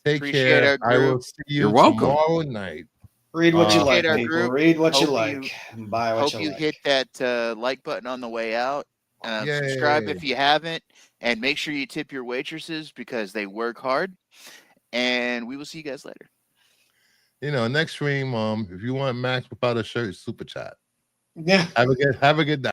take care. I will see you tomorrow night. Read what you like, people. Read what you like. Buy what you like. Hope you hit that like button on the way out. Subscribe if you haven't. And make sure you tip your waitresses because they work hard. And we will see you guys later. Next stream, if you want Max without a shirt, super chat. Yeah. Have a good night.